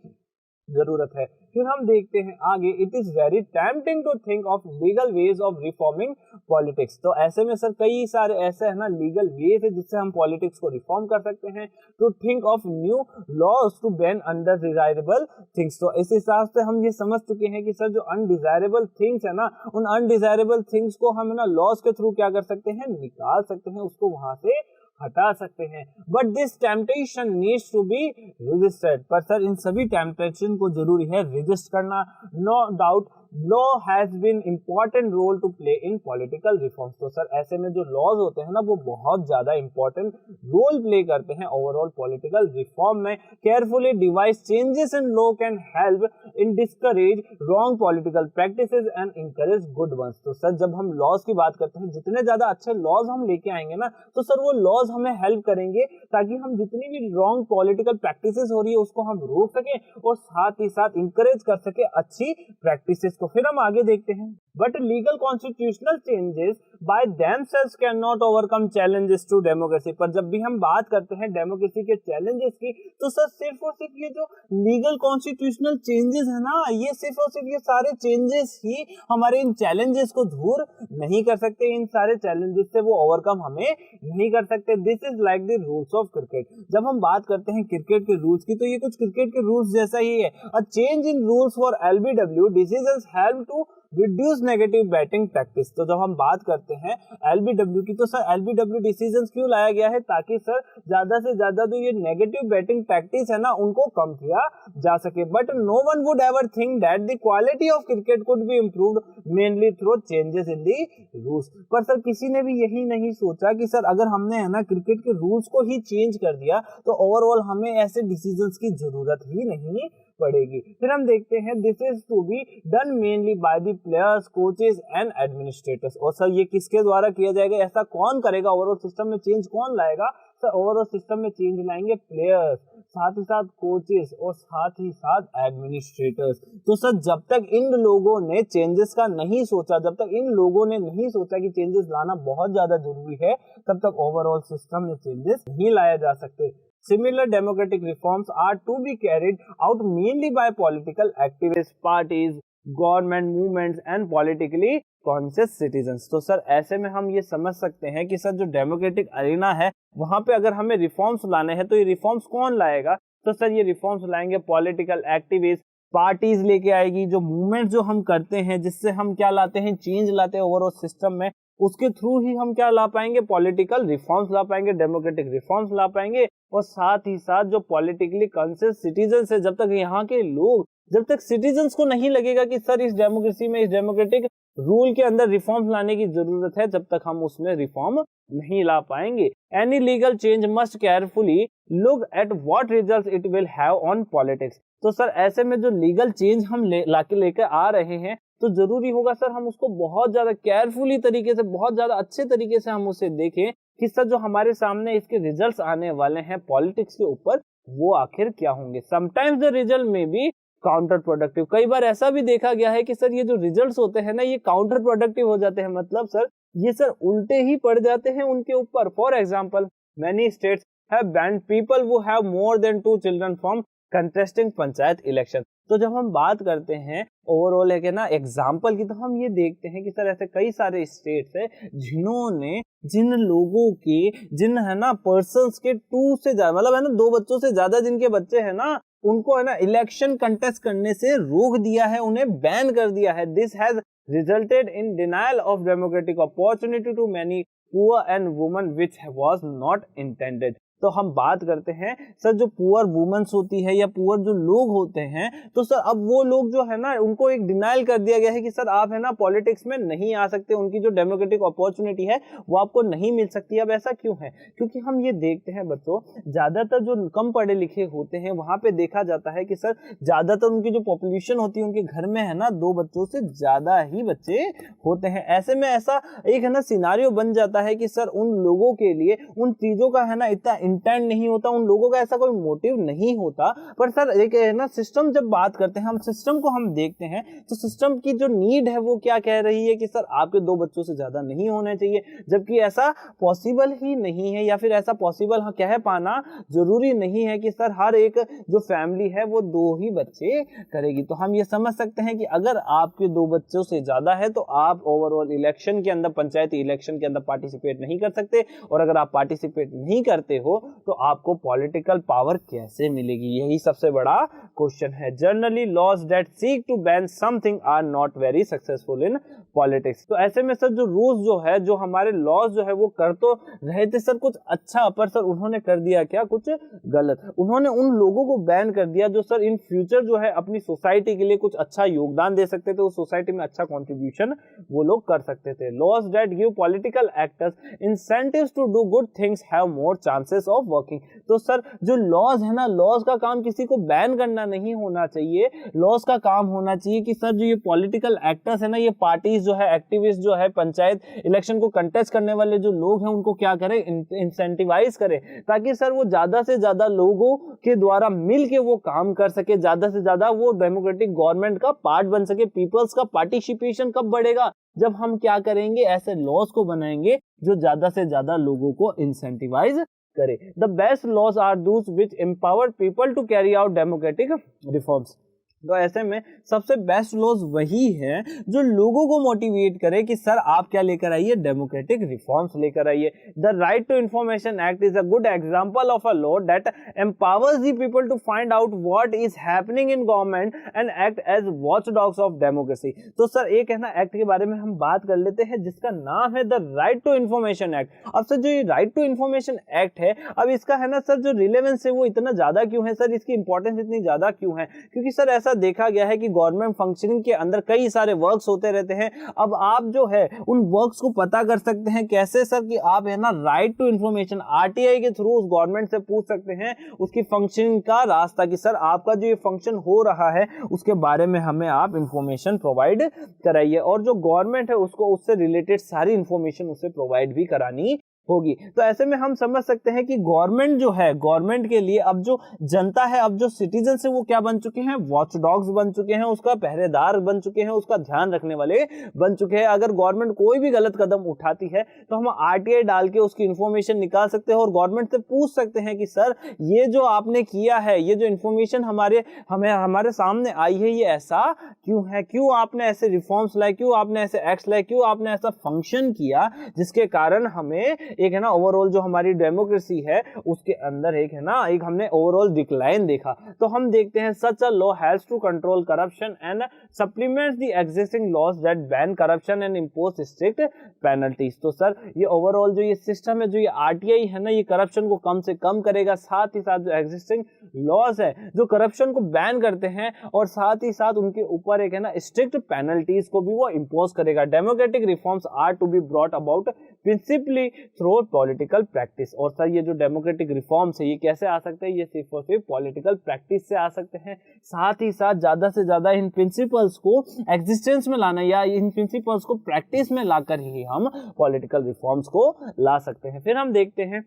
जरूरत है। फिर हम देखते हैं आगे, it is very tempting to think of legal ways of reforming politics. तो ऐसे में सर कई सारे ऐसे है ना लीगल वेज है जिससे हम पॉलिटिक्स को रिफॉर्म कर सकते हैं। To think of new laws to ban undesirable things. तो इस हिसाब से हम ये समझ चुके हैं कि सर जो अनडिजायरेबल थिंग्स है ना, उन अनडिजायरेबल थिंग्स को हम ना लॉज के थ्रू क्या कर सकते हैं, निकाल सकते हैं, उसको वहां से हटा सकते हैं। But this temptation needs to be resisted. पर सर इन सभी टेम्पटेशन को जरूरी है रेजिस्ट करना। No doubt law has been important role to play in political reforms. तो सर ऐसे में जो लॉज होते हैं ना वो बहुत ज्यादा इंपॉर्टेंट रोल प्ले करते हैं ओवरऑल पॉलिटिकल रिफॉर्म में। Carefully devised changes in law can help in discourage wrong political practices and encourage good ones. तो सर जब हम लॉज की बात करते हैं, जितने ज्यादा अच्छे लॉज हम लेके आएंगे ना, तो सर वो लॉज हमें हेल्प करेंगे ताकि हम जितनी भी रॉन्ग पॉलिटिकल प्रैक्टिसेस हो रही है उसको हम रोक सकें और साथ ही साथ इंकरेज कर सके अच्छी प्रैक्टिसेस को। फिर हम आगे देखते हैं, but legal constitutional changes by themselves can not overcome challenges to democracy. पर जब भी हम बात करते हैं डेमोक्रेसी के चैलेंजेस की, तो सर सिर्फ और सिर्फ ये जो लीगल कॉन्स्टिट्यूशनल चेंजेस है ना, ये सिर्फ और सिर्फ ये सारे चेंजेस ही हमारे इन चैलेंजेस को दूर नहीं कर सकते, इन सारे चैलेंजेस से वो ओवरकम हमें नहीं कर सकते। This is like the rules of cricket. जब हम बात करते हैं क्रिकेट के रूल्स की, तो ये कुछ क्रिकेट के रूल्स जैसा ही है। A change in rules for LBW decisions help to reduce negative batting practice. तो जब हम बात करते हैं एलबीडब्ल्यू की, तो सर एलबीडब्ल्यू डिसीजंस क्यों लाया गया है, ताकि सर ज्यादा से ज्यादा जो ये नेगेटिव बैटिंग प्रैक्टिस है ना उनको कम किया जा सके। But no one would ever think that the quality of cricket could be improved mainly through changes in the rules. पर सर किसी ने भी यही नहीं सोचा कि सर अगर हमने है ना क्रिकेट के रूल्स को ही चेंज कर दिया तो ओवरऑल हमें ऐसे डिसीजंस की जरूरत ही नहीं पड़ेगी। फिर हम देखते हैं, this is to be done mainly by the players, coaches and administrators. और सर ये किसके द्वारा किया जाएगा, ऐसा कौन करेगा, ओवरऑल सिस्टम में चेंज कौन लाएगा? सर ओवरऑल सिस्टम में चेंज लाएंगे प्लेयर्स, साथ ही साथ कोचेस और साथ ही साथ एडमिनिस्ट्रेटर्स। तो सर जब तक इन लोगों ने चेंजेस का नहीं सोचा, जब तक इन लोगों ने नहीं सोचा कि चेंजेस लाना बहुत ज्यादा जरूरी है, तब तक ओवरऑल सिस्टम में चेंजेस नहीं लाया जा सकते। Similar democratic reforms are to be carried out mainly by political activists, parties, government movements and politically conscious citizens। तो सर ऐसे में हम ये समझ सकते हैं कि सर जो डेमोक्रेटिक अरीना है वहां पे अगर हमें रिफॉर्म्स लाने हैं तो ये रिफॉर्म्स कौन लाएगा? तो सर ये रिफॉर्म्स लाएंगे पॉलिटिकल एक्टिविस्ट, पार्टीज लेके आएगी, जो मूवमेंट जो हम करते हैं जिससे हम क्या लाते हैं, चेंज लाते हैं ओवरऑल सिस्टम में, उसके थ्रू ही हम क्या ला पाएंगे, पॉलिटिकल रिफॉर्म्स ला पाएंगे, डेमोक्रेटिक रिफॉर्म्स ला पाएंगे। और साथ ही साथ जो पॉलिटिकली कॉन्शियस सिटीजन्स है, जब तक यहाँ के लोग, जब तक सिटीजन्स को नहीं लगेगा कि सर इस डेमोक्रेसी में, इस डेमोक्रेटिक रूल के अंदर रिफॉर्म्स लाने की जरूरत है, जब तक हम उसमें रिफॉर्म नहीं ला पाएंगे। Any legal change must carefully look at what results it will have on politics. तो सर ऐसे में जो लीगल चेंज हम लेकर आ रहे हैं, तो जरूरी होगा सर हम उसको बहुत ज्यादा केयरफुली तरीके से, बहुत ज्यादा अच्छे तरीके से हम उसे देखें कि सर जो हमारे सामने इसके रिजल्ट्स आने वाले हैं पॉलिटिक्स के ऊपर, वो आखिर क्या होंगे। समटाइम्स द रिजल्ट में बी काउंटर प्रोडक्टिव। कई बार ऐसा भी देखा गया है कि सर ये जो रिजल्ट्स होते हैं ना, ये काउंटर प्रोडक्टिव हो जाते हैं, मतलब सर ये सर उल्टे ही पड़ जाते हैं उनके ऊपर। For example, many states have banned people who have more than 2 children from contesting panchayat election. तो जब हम बात करते हैं ओवरऑल है कि ना एग्जाम्पल की, तो हम ये देखते हैं कि सर ऐसे कई सारे स्टेट्स है जिन्होंने, जिन लोगों के, जिन है ना पर्सन्स के 2 से ज्यादा, मतलब है ना 2 बच्चों से ज्यादा जिनके बच्चे हैं ना, उनको है ना इलेक्शन कंटेस्ट करने से रोक दिया है, उन्हें बैन कर दिया है। This has resulted in denial of democratic opportunity to many poor and women which was not intended. तो हम बात करते हैं सर जो पुअर वुमेन्स होती है या पुअर जो लोग होते हैं, तो सर अब वो लोग जो है ना उनको एक डिनाइल कर दिया गया है कि सर आप है ना पॉलिटिक्स में नहीं आ सकते, उनकी जो डेमोक्रेटिक अपॉर्चुनिटी है वो आपको नहीं मिल सकती। अब ऐसा क्यों है? क्योंकि हम ये देखते हैं बच्चों, ज्यादातर जो कम पढ़े लिखे होते हैं वहां पे देखा जाता है कि सर ज्यादातर उनकी जो पॉपुलेशन होती है उनके घर में है ना 2 बच्चों से ज्यादा ही बच्चे होते हैं। ऐसे में ऐसा एक है ना सिनारियो बन जाता है कि सर उन लोगों के लिए उन चीजों का है ना इतना इंटेंट नहीं होता, उन लोगों का ऐसा कोई मोटिव नहीं होता। पर सर एक है ना सिस्टम, जब बात करते हैं हम सिस्टम को हम देखते हैं तो सिस्टम की जो नीड है वो क्या कह रही है कि सर आपके 2 बच्चों से ज्यादा नहीं होने चाहिए, जबकि ऐसा पॉसिबल ही नहीं है, या फिर ऐसा पॉसिबल कह पाना जरूरी नहीं है कि सर हर एक जो फैमिली है वो 2 ही बच्चे करेगी। तो हम ये समझ सकते हैं कि अगर आपके 2 बच्चों से ज्यादा है तो आप ओवरऑल इलेक्शन के अंदर, पंचायती इलेक्शन के अंदर पार्टिसिपेट नहीं कर सकते, और अगर आप पार्टिसिपेट नहीं करते हो तो आपको पॉलिटिकल पावर कैसे मिलेगी, यही सबसे बड़ा क्वेश्चन है। Generally laws that seek to ban something are not very successful in politics. तो ऐसे में सर जो रूल्स जो है, जो हमारे लॉज जो है वो कर तो रहे थे सर कुछ अच्छा, पर सर उन्होंने कर दिया क्या? कुछ गलत। उन्होंने उन लोगों को बैन कर दिया जो सर इन फ्यूचर जो है अपनी सोसाइटी के लिए कुछ अच्छा योगदान दे सकते थे, उस सोसाइटी में अच्छा कंट्रीब्यूशन वो लोग कर सकते थे। Laws that give political actors incentives to do good things have more chances of working. तो सर जो लॉज है ना, लॉज का काम किसी को बैन करना नहीं होना चाहिए, लॉज का काम होना चाहिए कि सर जो ये पॉलिटिकल एक्टर्स है ना, ये पार्टीज जो है, एक्टिविस्ट जो है, पंचायत इलेक्शन को कंटेस्ट करने वाले जो लोग हैं उनको क्या करें? इंसेंटिवाइज करें, ताकि सर वो ज्यादा से ज्यादा लोगों के द्वारा मिल के वो काम कर सके, ज्यादा से ज्यादा वो डेमोक्रेटिक गवर्नमेंट का पार्ट बन सके। पीपल्स का पार्टिसिपेशन कब बढ़ेगा? जब हम क्या करेंगे? ऐसे लॉज को बनाएंगे जो ज्यादा से ज्यादा लोगों को इंसेंटिवाइज करे। The best laws are those which empower people to carry out democratic reforms. तो ऐसे में सबसे बेस्ट लॉज वही है जो लोगों को मोटिवेट करे कि सर आप क्या लेकर आइए? डेमोक्रेटिक रिफॉर्म्स लेकर आइए। The right to information act is a good example of a law that empowers the people to find out what is happening in government and act as watchdogs of democracy. तो sir एक है ना act के बारे में हम बात कर लेते हैं जिसका नाम है the right to information act. अब सर जो ये राइट टू इंफॉर्मेशन एक्ट है, अब इसका है ना सर जो रिलेवेंस है वो इतना ज्यादा क्यों है सर? इसकी इंपॉर्टेंस इतनी ज्यादा क्यों है? क्योंकि सर ऐसा देखा गया है कि गवर्नमेंट फंक्शनिंग के अंदर कई सारे वर्क्स होते रहते हैं। अब आप जो है उन वर्क्स को पता कर सकते हैं कैसे सर? कि आप है ना राइट टू इंफॉर्मेशन आरटीआई के थ्रू उस गवर्नमेंट से पूछ सकते हैं उसकी फंक्शनिंग का रास्ता, कि सर आपका जो ये फंक्शन हो रहा है उसके बारे में हमें आप इंफॉर्मेशन प्रोवाइड कराइए, और जो गवर्नमेंट है उसको उससे रिलेटेड सारी इंफॉर्मेशन उसे प्रोवाइड भी करानी होगी। तो ऐसे में हम समझ सकते हैं कि गवर्नमेंट जो है, गवर्नमेंट के लिए अब जो जनता है, अब जो सिटीजन्स है वो क्या बन चुके हैं? वॉचडॉग्स बन चुके हैं, उसका पहरेदार बन चुके हैं, उसका ध्यान रखने वाले बन चुके हैं। अगर गवर्नमेंट कोई भी गलत कदम उठाती है तो हम आरटीआई डाल के उसकी इंफॉर्मेशन निकाल सकते हैं और गवर्नमेंट से पूछ सकते हैं कि सर ये जो आपने किया है, ये जो इंफॉर्मेशन हमारे सामने आई है, ये ऐसा क्यों है? क्यों आपने ऐसे रिफॉर्म्स लाए? क्यों आपने ऐसे एक्ट्स लाए? क्यों आपने ऐसा फंक्शन किया जिसके कारण हमें एक है ना ओवरऑल जो हमारी डेमोक्रेसी है उसके अंदर एक है ना एक हमने ओवरऑल डिक्लाइन देखा। तो हम देखते हैं such a law has to control corruption and supplements the existing laws that ban corruption and impose strict penalties. तो सर ये ओवरऑल जो ये सिस्टम है, जो ये आरटीआई है ना, ये करप्शन को कम से कम करेगा, साथ ही साथ जो एग्जिस्टिंग लॉज है जो करप्शन को बैन करते हैं, और साथ ही साथ उनके ऊपर एक है ना स्ट्रिक्ट पेनल्टीज को भी वो इंपोज करेगा। Democratic reforms are to be brought about principally through political practice. और सर ये जो डेमोक्रेटिक रिफॉर्म्स है ये कैसे आ सकते हैं? ये सिर्फ और सिर्फ पॉलिटिकल प्रैक्टिस से आ सकते हैं। साथ ही साथ ज्यादा से ज्यादा इन प्रिंसिपल्स को एग्जिस्टेंस में लाना या इन प्रिंसिपल्स को प्रैक्टिस में लाकर ही हम पॉलिटिकल रिफॉर्म्स को ला सकते हैं। फिर हम देखते हैं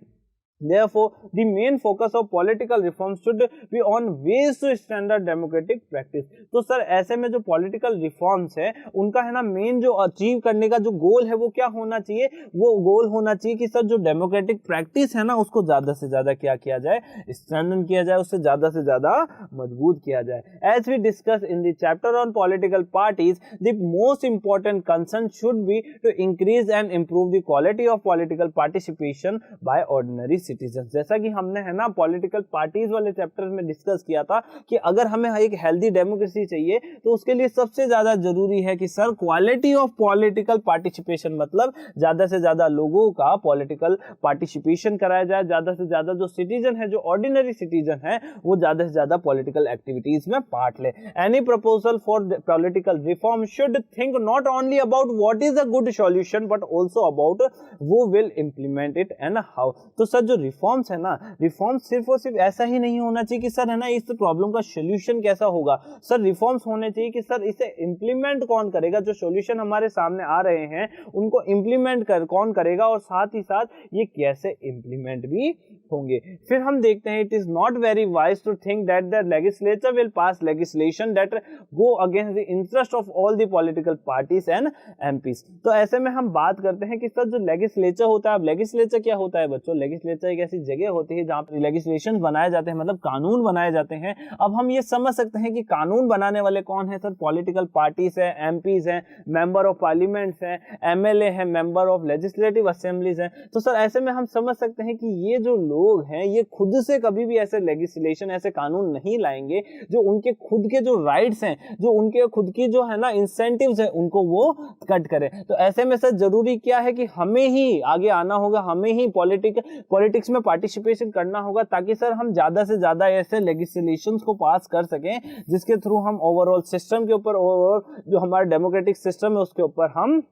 Therefore, the main focus of political reforms should be on ways to standard democratic practice। तो सर ऐसे में जो political reforms है उनका है ना मेन जो अचीव करने का जो गोल है वो क्या होना चाहिए? वो गोल होना चाहिए कि सर जो डेमोक्रेटिक प्रैक्टिस है ना उसको ज्यादा से ज्यादा क्या किया जाए? स्ट्रेंथन किया जाए, उससे ज्यादा से ज्यादा मजबूत किया जाए। As we discussed in the chapter on political parties, the most important concern should be to increase and improve the quality of political participation by ordinary citizens। Citizen. जैसा कि हमने है ना पॉलिटिकल पार्टीज वाले चैप्टर में discuss किया था कि अगर हमें एक हेल्दी डेमोक्रेसी चाहिए तो उसके लिए सबसे ज्यादा जरूरी है कि sir quality of political participation, मतलब ज्यादा से ज्यादा लोगों का पॉलिटिकल पार्टिसिपेशन कराया जाए, ज्यादा से ज्यादा जो सिटीजन है, जो ऑर्डिनरी सिटीजन है, वो ज्यादा से ज्यादा पॉलिटिकल एक्टिविटीज में पार्ट ले। Any proposal for political reform should think not only about what is a good solution but also about who will implement it and how. तो सर जो रिफॉर्म्स है ना, रिफॉर्म्स सिर्फ और सिर्फ ऐसा ही नहीं होना चाहिए कि सर है ना इस प्रॉब्लम का सोल्यूशन कैसा होगा। सर रिफॉर्म्स होने चाहिए कि सर इसे इंप्लीमेंट कौन करेगा, जो सॉल्यूशन हमारे सामने आ रहे हैं उनको इंप्लीमेंट कौन करेगा, और साथ ही साथ ये कैसे इंप्लीमेंट भी होंगे। फिर हम देखते हैं it is not very wise to think that the legislature will pass legislation that go against the interest of all the political parties and MPs. तो ऐसे में हम बात करते हैं कि सर जो लेजिस्लेचर होता है, अब लेजिस्लेचर क्या होता है बच्चों? लेजिस्लेचर एक ऐसी जगह होती है जहां पर लेजिस्लेशन बनाए जाते हैं, मतलब कानून बनाए जाते हैं। अब हम ये समझ सकते हैं कि कानून बनाने वाले कौन है सर? पॉलिटिकल पार्टीज है, एमपीज हैं, मेंबर ऑफ पार्लियामेंट्स हैं, एमएलए हैं, मेंबर ऑफ लेजिस्लेटिव असेंबलीज हैं। तो सर ऐसे में हम समझ सकते हैं कि ये जो लोग हैं ये खुद से कभी भी ऐसे लेजिस्लेशन, ऐसे कानून नहीं लाएंगे जो उनके खुद के जो राइट्स हैं, जो उनके खुद की जो है ना इंसेंटिव्स है, उनको वो कट करे। तो ऐसे में सर जरूरी क्या है कि हमें ही आगे आना होगा, हमें ही पॉलिटिक्स में पार्टिसिपेशन करना होगा, ताकि सर हम ज्यादा से ज्यादा ऐसे लेजिस्लेशंस को पास कर सकें जिसके थ्रू हम ओवरऑल सिस्टम के ऊपर, ओवरऑल जो हमारा डेमोक्रेटिक सिस्टम है उसके ऊपर हम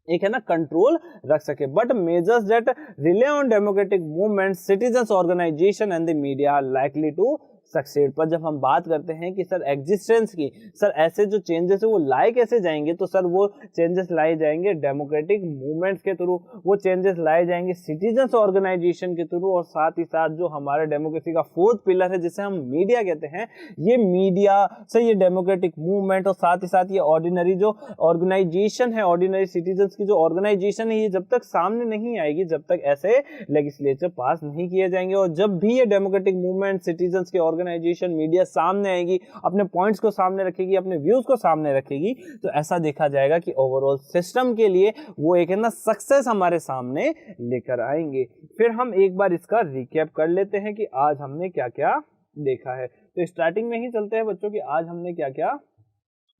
एक है ना कंट्रोल रख सके। But measures that rely on democratic movement, citizens organisation and the media are likely to succeed. पर जब हम बात करते हैं कि सर एग्जिस्टेंस की, सर ऐसे जो चेंजेस है वो लाए कैसे जाएंगे? तो सर वो चेंजेस लाए जाएंगे डेमोक्रेटिक मूवमेंट्स के थ्रू, वो चेंजेस लाए जाएंगे सिटीजन्स ऑर्गेनाइजेशन के थ्रू, और साथ ही साथ जो हमारे डेमोक्रेसी का फोर्थ पिलर है जिसे हम मीडिया कहते हैं, ये मीडिया से ये डेमोक्रेटिक मूवमेंट और साथ ही साथ ये ऑर्डिनरी जो ऑर्गेनाइजेशन है, ऑर्डिनरी सिटीजन्स की जो ऑर्गेनाइजेशन है, ये जब तक सामने नहीं आएगी, जब तक ऐसे लेजिस्लेचर पास नहीं किए जाएंगे। और जब भी ये डेमोक्रेटिक मूवमेंट, सिटीजन्स के ऑर्गेनाइजेशन, मीडिया सामने आएगी, अपने पॉइंट्स को सामने रखेगी, अपने व्यूज को सामने रखेगी, तो ऐसा देखा जाएगा कि ओवरऑल सिस्टम के लिए वो एक है ना सक्सेस हमारे सामने लेकर आएंगे। फिर हम एक बार इसका रिकैप कर लेते हैं कि आज हमने क्या क्या देखा है। तो स्टार्टिंग में ही चलते हैं बच्चों कि आज हमने क्या क्या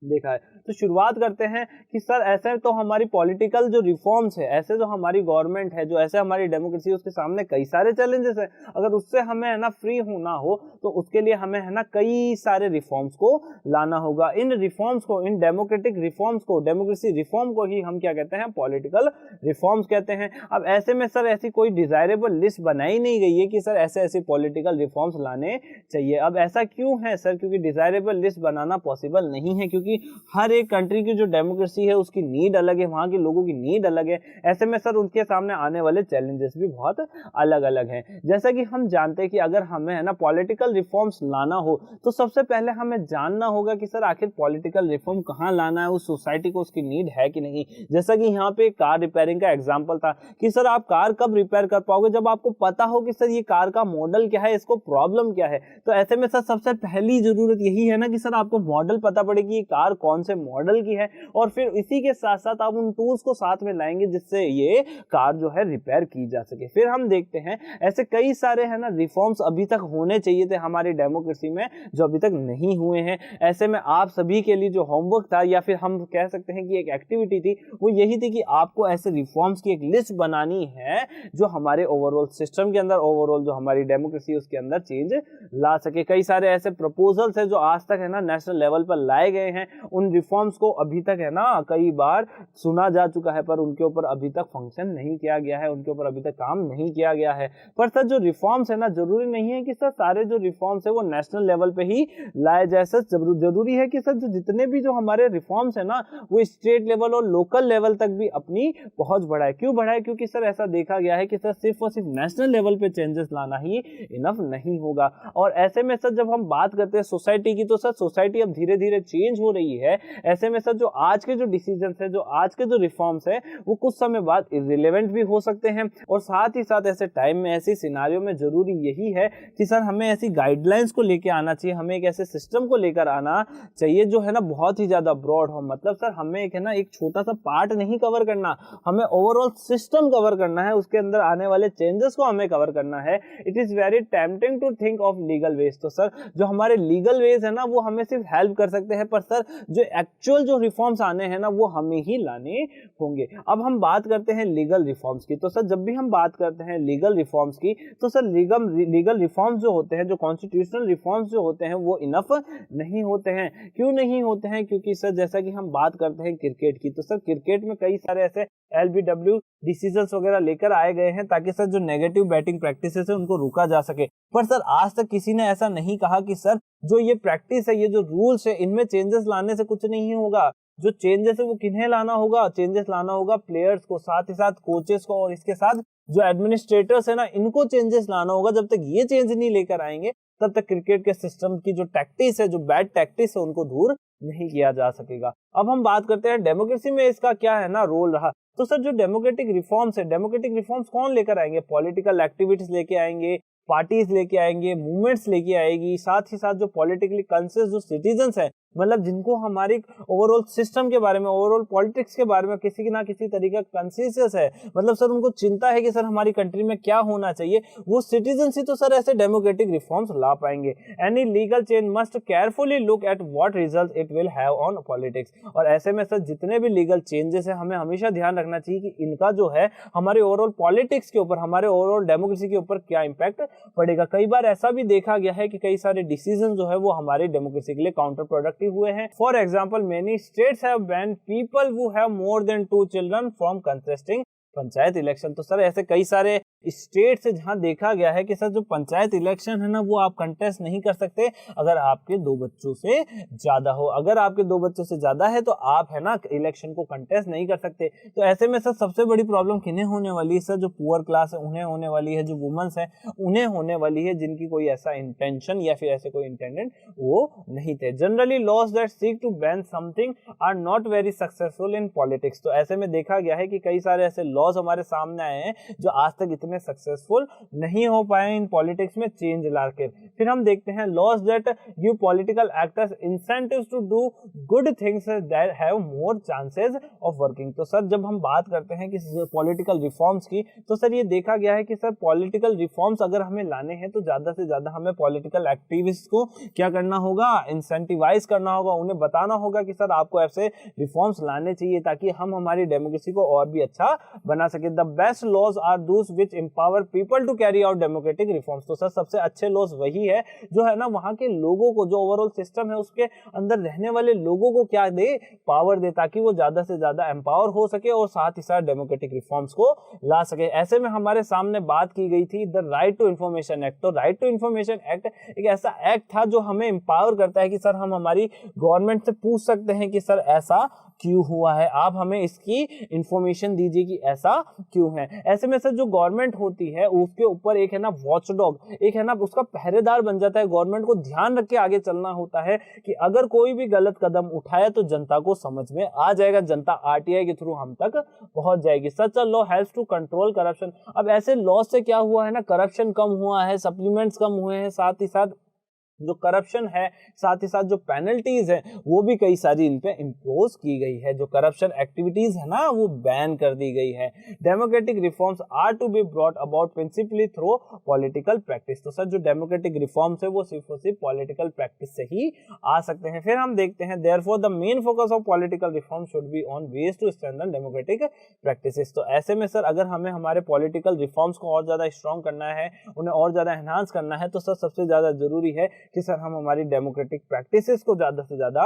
देखा है। तो शुरुआत करते हैं कि सर ऐसे तो हमारी पॉलिटिकल जो रिफॉर्म्स है, ऐसे जो हमारी गवर्नमेंट है, जो ऐसे हमारी डेमोक्रेसी, उसके सामने कई सारे चैलेंजेस है। अगर उससे हमें है ना फ्री होना हो तो उसके लिए हमें है ना कई सारे रिफॉर्म्स को लाना होगा। इन रिफॉर्म्स को, इन डेमोक्रेटिक रिफॉर्म्स को, डेमोक्रेसी रिफॉर्म को ही हम क्या कहते हैं? पॉलिटिकल रिफॉर्म्स कहते हैं। अब ऐसे में सर ऐसी कोई डिजायरेबल लिस्ट बनाई नहीं गई है कि सर ऐसे ऐसे पॉलिटिकल रिफॉर्म्स लाने चाहिए। अब ऐसा क्यों है सर? क्योंकि डिजायरेबल लिस्ट बनाना पॉसिबल नहीं है, क्योंकि हर एक कंट्री की जो डेमोक्रेसी है उसकी नीड अलग है, वहां के लोगों की नीड अलग है। ऐसे में सर उनके सामने आने वाले चैलेंजेस भी बहुत अलग अलग हैं। जैसा कि हम जानते हैं कि अगर हमें है ना पॉलिटिकल रिफॉर्म्स लाना हो तो सबसे पहले हमें जानना होगा कि सर आखिर पॉलिटिकल रिफॉर्म कहाँ लाना है, उस सोसाइटी को उसकी नीड है कि नहीं। जैसा कि यहाँ पे कार रिपेयरिंग का एग्जाम्पल था कि सर आप कार कब रिपेयर कर पाओगे? जब आपको पता हो कि सर ये कार का मॉडल क्या है, इसको प्रॉब्लम क्या है। तो ऐसे में सर सबसे पहली जरूरत यही है ना कि सर आपको मॉडल पता पड़े कि कार कौन से मॉडल की है, और फिर इसी के साथ साथ आप उन टूल्स को साथ में लाएंगे जिससे ये कार जो है रिपेयर की जा सके। फिर हम देखते हैं ऐसे कई सारे है ना रिफॉर्म्स अभी तक होने चाहिए थे हमारी डेमोक्रेसी में जो अभी तक नहीं हुए हैं। ऐसे में आप सभी के लिए जो होमवर्क था, या फिर हम कह सकते हैं कि एक एक्टिविटी थी, वो यही थी कि आपको ऐसे रिफॉर्म्स की एक लिस्ट बनानी है जो हमारे ओवरऑल सिस्टम के अंदर, ओवरऑल जो हमारी डेमोक्रेसी उसके अंदर चेंज ला सके। कई सारे ऐसे प्रपोजल्स है जो आज तक है ना नेशनल लेवल पर लाए गए हैं, उन रिफॉर्म्स को अभी तक है ना कई बार सुना जा चुका है, पर उनके ऊपर अभी तक फंक्शन नहीं किया गया है, उनके ऊपर अभी तक काम नहीं किया गया है। पर सर जो रिफॉर्म्स है ना, जरूरी नहीं है कि सर सारे जो रिफॉर्म्स है वो नेशनल लेवल पे ही लाए जाए। सर जरूरी है कि सर जो जितने भी जो हमारे रिफॉर्म्स है ना वो स्टेट लेवल और लोकल लेवल तक भी अपनी पहुंच बढ़ाए। क्यों बढ़ाए? क्योंकि सर ऐसा देखा गया है कि सर सिर्फ और सिर्फ नेशनल लेवल पे चेंजेस लाना ही इनफ नहीं होगा। और ऐसे में सर जब हम बात करते हैं सोसाइटी की, तो सर सोसाइटी अब धीरे धीरे चेंज हो रही है, ऐसे में सर जो आज के जो डिसीजंस है, जो आज के जो रिफॉर्म्स है, वो कुछ समय बाद इररिलेवेंट भी हो सकते हैं। और साथ ही साथ ऐसे टाइम में, ऐसे सिनेरियो में जरूरी यही है कि सर हमें ऐसी गाइडलाइंस को लेकर आना चाहिए, हमें एक ऐसे सिस्टम को लेकर आना चाहिए जो है ना बहुत ही ज्यादा ब्रॉड हो। मतलब सर हमें एक है ना एक छोटा सा पार्ट नहीं कवर करना, हमें ओवरऑल सिस्टम कवर करना है, उसके अंदर आने वाले चेंजेस को हमें कवर करना है। It is very tempting to think of legal ways. तो सर जो हमारे लीगल वेज है ना वो हमें सिर्फ हेल्प कर सकते हैं, पर सर जो एक्चुअल जो रिफॉर्म्स आने हैं ना वो हमें ही लाने होंगे। अब हम बात करते हैं लीगल रिफॉर्म्स की। तो सर जब भी हम बात करते हैं लीगल रिफॉर्म्स की, तो सर लीगल रिफॉर्म्स जो होते हैं, जो कॉन्स्टिट्यूशनल रिफॉर्म्स जो होते हैं, वो इनफ नहीं होते हैं। क्यों नहीं होते हैं? क्योंकि सर जैसा कि हम बात करते हैं क्रिकेट की, तो सर क्रिकेट में कई सारे ऐसे LBW डिसीजंस वगैरह लेकर आए गए हैं ताकि सर जो नेगेटिव बैटिंग प्रैक्टिसेस है उनको रोका जा सके। पर सर आज तक किसी ने ऐसा नहीं कहा कि सर जो ये प्रैक्टिस है, ये जो रूल्स है, इनमें चेंजेस लाने से कुछ नहीं होगा। जो चेंजेस है वो किन्हें लाना होगा? चेंजेस लाना होगा प्लेयर्स को, साथ ही साथ कोचेस को, और इसके साथ जो एडमिनिस्ट्रेटर्स है ना, इनको चेंजेस लाना होगा। जब तक ये चेंज नहीं लेकर आएंगे तब तक क्रिकेट के सिस्टम की जो टैक्टिस है, जो बैड टैक्टिस है, उनको दूर नहीं किया जा सकेगा। अब हम बात करते हैं डेमोक्रेसी में इसका क्या है ना रोल रहा। तो सर जो डेमोक्रेटिक रिफॉर्म्स है, डेमोक्रेटिक रिफॉर्म्स कौन लेकर आएंगे? पॉलिटिकल एक्टिविटीज लेके आएंगे, पार्टीज लेके आएंगे, मूवमेंट्स लेके आएगी, साथ ही साथ जो पॉलिटिकली कॉन्शियस जो सिटीजंस है, मतलब जिनको हमारी ओवरऑल सिस्टम के बारे में, ओवरऑल पॉलिटिक्स के बारे में किसी ना किसी तरीके का कॉन्शियस है, मतलब सर उनको चिंता है कि सर हमारी कंट्री में क्या होना चाहिए, वो सिटीजन्स ही तो सर ऐसे डेमोक्रेटिक रिफॉर्म्स ला पाएंगे। Any legal change must carefully look at what result it will have on politics. और ऐसे में सर जितने भी लीगल चेंजेस है, हमें हमेशा ध्यान रखना चाहिए कि इनका जो है हमारे ओवरऑल पॉलिटिक्स के ऊपर, हमारे ओवरऑल डेमोक्रेसी के ऊपर क्या इंपैक्ट पड़ेगा। कई बार ऐसा भी देखा गया है कि कई सारे डिसीजन जो है वो हमारी डेमोक्रेसी के लिए काउंटर प्रोडक्टिव हुए हैं। For example, many states have banned people who have more than 2 children from contesting panchayat election. तो सर ऐसे कई सारे स्टेट से जहां देखा गया है कि सर जो पंचायत इलेक्शन है ना वो आप कंटेस्ट नहीं कर सकते अगर आपके 2 बच्चों से ज्यादा हो। अगर आपके 2 बच्चों से ज्यादा है तो आप है ना इलेक्शन को कंटेस्ट नहीं कर सकते। तो ऐसे में सर सबसे बड़ी प्रॉब्लम किन्हें होने वाली है? सर जो पुअर क्लास है उन्हें होने वाली है, जो वुमेन्स है उन्हें होने वाली है, जिनकी कोई ऐसा इंटेंशन या फिर ऐसे कोई इंटेंडेंट वो नहीं थे। Generally laws that seek to ban something are not very successful in politics. तो ऐसे में देखा गया है कि कई सारे ऐसे लॉज हमारे सामने आए हैं जो आज तक इतने सक्सेसफुल नहीं हो पाए इन पॉलिटिक्स में चेंज लाकर। फिर हम देखते हैं laws that give political actors incentives to do good things that have more chances of working. तो सर जब हम बात करते हैं कि पॉलिटिकल रिफॉर्म्स की, तो सर ये देखा गया है कि सर पॉलिटिकल रिफॉर्म्स अगर हमें लाने हैं तो ज्यादा से ज्यादा हमें पॉलिटिकल एक्टिविस्ट को क्या करना होगा? इंसेंटिवाइज करना होगा, उन्हें बताना होगा कि सर आपको ऐसे रिफॉर्म्स लाने चाहिए ताकि हम हमारी डेमोक्रेसी को और भी अच्छा बना सके। The best laws are those which empower people to carry out democratic reforms. तो सर सबसे अच्छे लॉज वही है जो है ना वहां के लोगों को, जो ओवरऑल सिस्टम है उसके अंदर रहने वाले लोगों को क्या दे? पावर दे, ताकि वो ज्यादा से ज्यादा एम्पावर हो सके और साथ ही साथ डेमोक्रेटिक रिफॉर्म्स को ला सके। ऐसे में हमारे सामने बात की गई थी the right to information act. तो राइट टू इंफॉर्मेशन एक्ट एक ऐसा एक्ट था जो हमें एम्पावर करता है कि सर हम हमारी गवर्नमेंट से पूछ सकते हैं कि सर ऐसा क्यों हुआ है, आप हमें इसकी इंफॉर्मेशन दीजिए कि ऐसा क्यों है। ऐसे में सर जो गवर्नमेंट होती है उसके ऊपर एक है ना वॉचडॉग, एक है ना उसका पहरेदार बन जाता है। गवर्नमेंट को ध्यान रख के आगे चलना होता है कि अगर कोई भी गलत कदम उठाए तो जनता को समझ में आ जाएगा, जनता RTI के थ्रू हम तक पहुंच जाएगी। Such a law helps to control corruption. अब ऐसे लॉ से क्या हुआ है ना, करप्शन कम हुआ है, सप्लीमेंट्स कम हुए हैं, साथ ही साथ जो करप्शन है, साथ ही साथ जो पेनल्टीज है वो भी कई सारी इन पे इम्पोज की गई है। जो करप्शन एक्टिविटीज है ना वो बैन कर दी गई है। Democratic reforms are to be brought about principally through political practice. तो सर जो डेमोक्रेटिक रिफॉर्म्स है वो सिर्फ और सिर्फ पॉलिटिकल प्रैक्टिस से ही आ सकते हैं। फिर हम देखते हैं therefore the main focus of political reform should be on ways to strengthen democratic practices. तो ऐसे में सर अगर हमें हमारे पॉलिटिकल रिफॉर्म्स को और ज्यादा स्ट्रॉन्ग करना है, उन्हें और ज्यादा एनहांस करना है, तो सर सबसे ज्यादा जरूरी है कि सर हम हमारी डेमोक्रेटिक प्रैक्टिसेस को ज्यादा से ज्यादा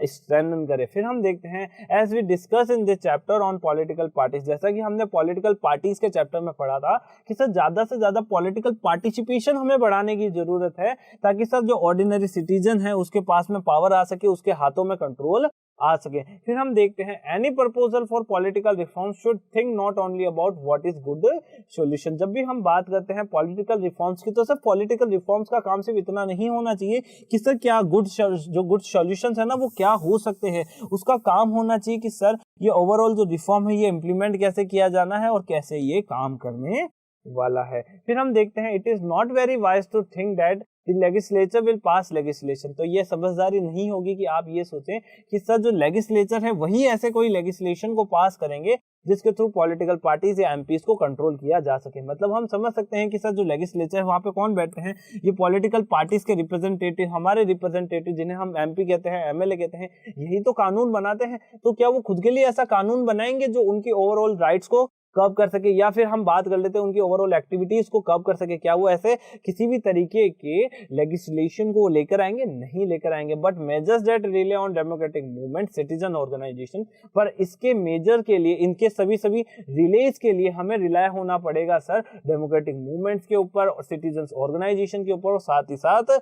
स्ट्रेंथन करें। फिर हम देखते हैं as we discuss in this chapter on political parties, जैसा कि हमने पॉलिटिकल पार्टीज के चैप्टर में पढ़ा था कि सर ज्यादा से ज्यादा पॉलिटिकल पार्टिसिपेशन हमें बढ़ाने की जरूरत है ताकि सर जो ऑर्डिनरी सिटीजन है उसके पास में पावर आ सके, उसके हाथों में कंट्रोल आ सके। फिर हम देखते हैं any proposal for political reforms should think not only about what is good solution. जब भी हम बात करते हैं पॉलिटिकल रिफॉर्म्स की तो सर पॉलिटिकल रिफॉर्म्स का काम सिर्फ इतना नहीं होना चाहिए कि सर क्या गुड सॉल्यूशंस है ना वो क्या हो सकते हैं, उसका काम होना चाहिए कि सर ये ओवरऑल जो रिफॉर्म है ये इम्प्लीमेंट कैसे किया जाना है और कैसे ये काम करने वाला है। फिर हम देखते हैं it is not very wise to think that the legislature will pass legislation. तो ये समझदारी नहीं होगी कि आप ये सोचें कि सर जो लेजिस्लेचर है वही ऐसे कोई लेजिस्लेशन को पास करेंगे जिसके थ्रू पॉलिटिकल पार्टीज या एमपीज को कंट्रोल किया जा सके। मतलब हम समझ सकते हैं कि सर जो लेजिस्लेचर है वहां पे कौन बैठते हैं, ये पॉलिटिकल पार्टीज के रिप्रेजेंटेटिव, हमारे रिप्रेजेंटेटिव जिन्हें हम एमपी कहते हैं, एमएलए कहते हैं, यही तो कानून बनाते हैं। तो क्या वो खुद के लिए ऐसा कानून बनाएंगे जो उनकी ओवरऑल राइट्स को कब कर सके, या फिर हम बात कर लेते हैं उनकी ओवरऑल एक्टिविटीज को कब कर सके, क्या वो ऐसे किसी भी तरीके के लेजिस्लेशन को लेकर आएंगे? नहीं लेकर आएंगे। But measures that rely on democratic movement, citizen organization, पर इसके मेजर के लिए, इनके सभी रिलेज के लिए हमें रिलाय होना पड़ेगा सर डेमोक्रेटिक मूवमेंट्स के ऊपर और सिटीजन ऑर्गेनाइजेशन के ऊपर, और साथ ही साथ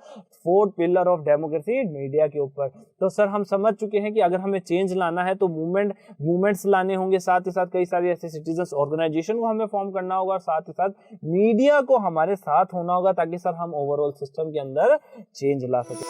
fourth pillar of democracy media के ऊपर। तो सर हम समझ चुके हैं कि अगर हमें चेंज लाना है तो मूवमेंट्स लाने होंगे, साथ ही साथ कई सारे ऐसे सिटीजन ऑर्गेनाइजेशन को हमें फॉर्म करना होगा, साथ ही साथ मीडिया को हमारे साथ होना होगा ताकि सर हम ओवरऑल सिस्टम के अंदर चेंज ला सके।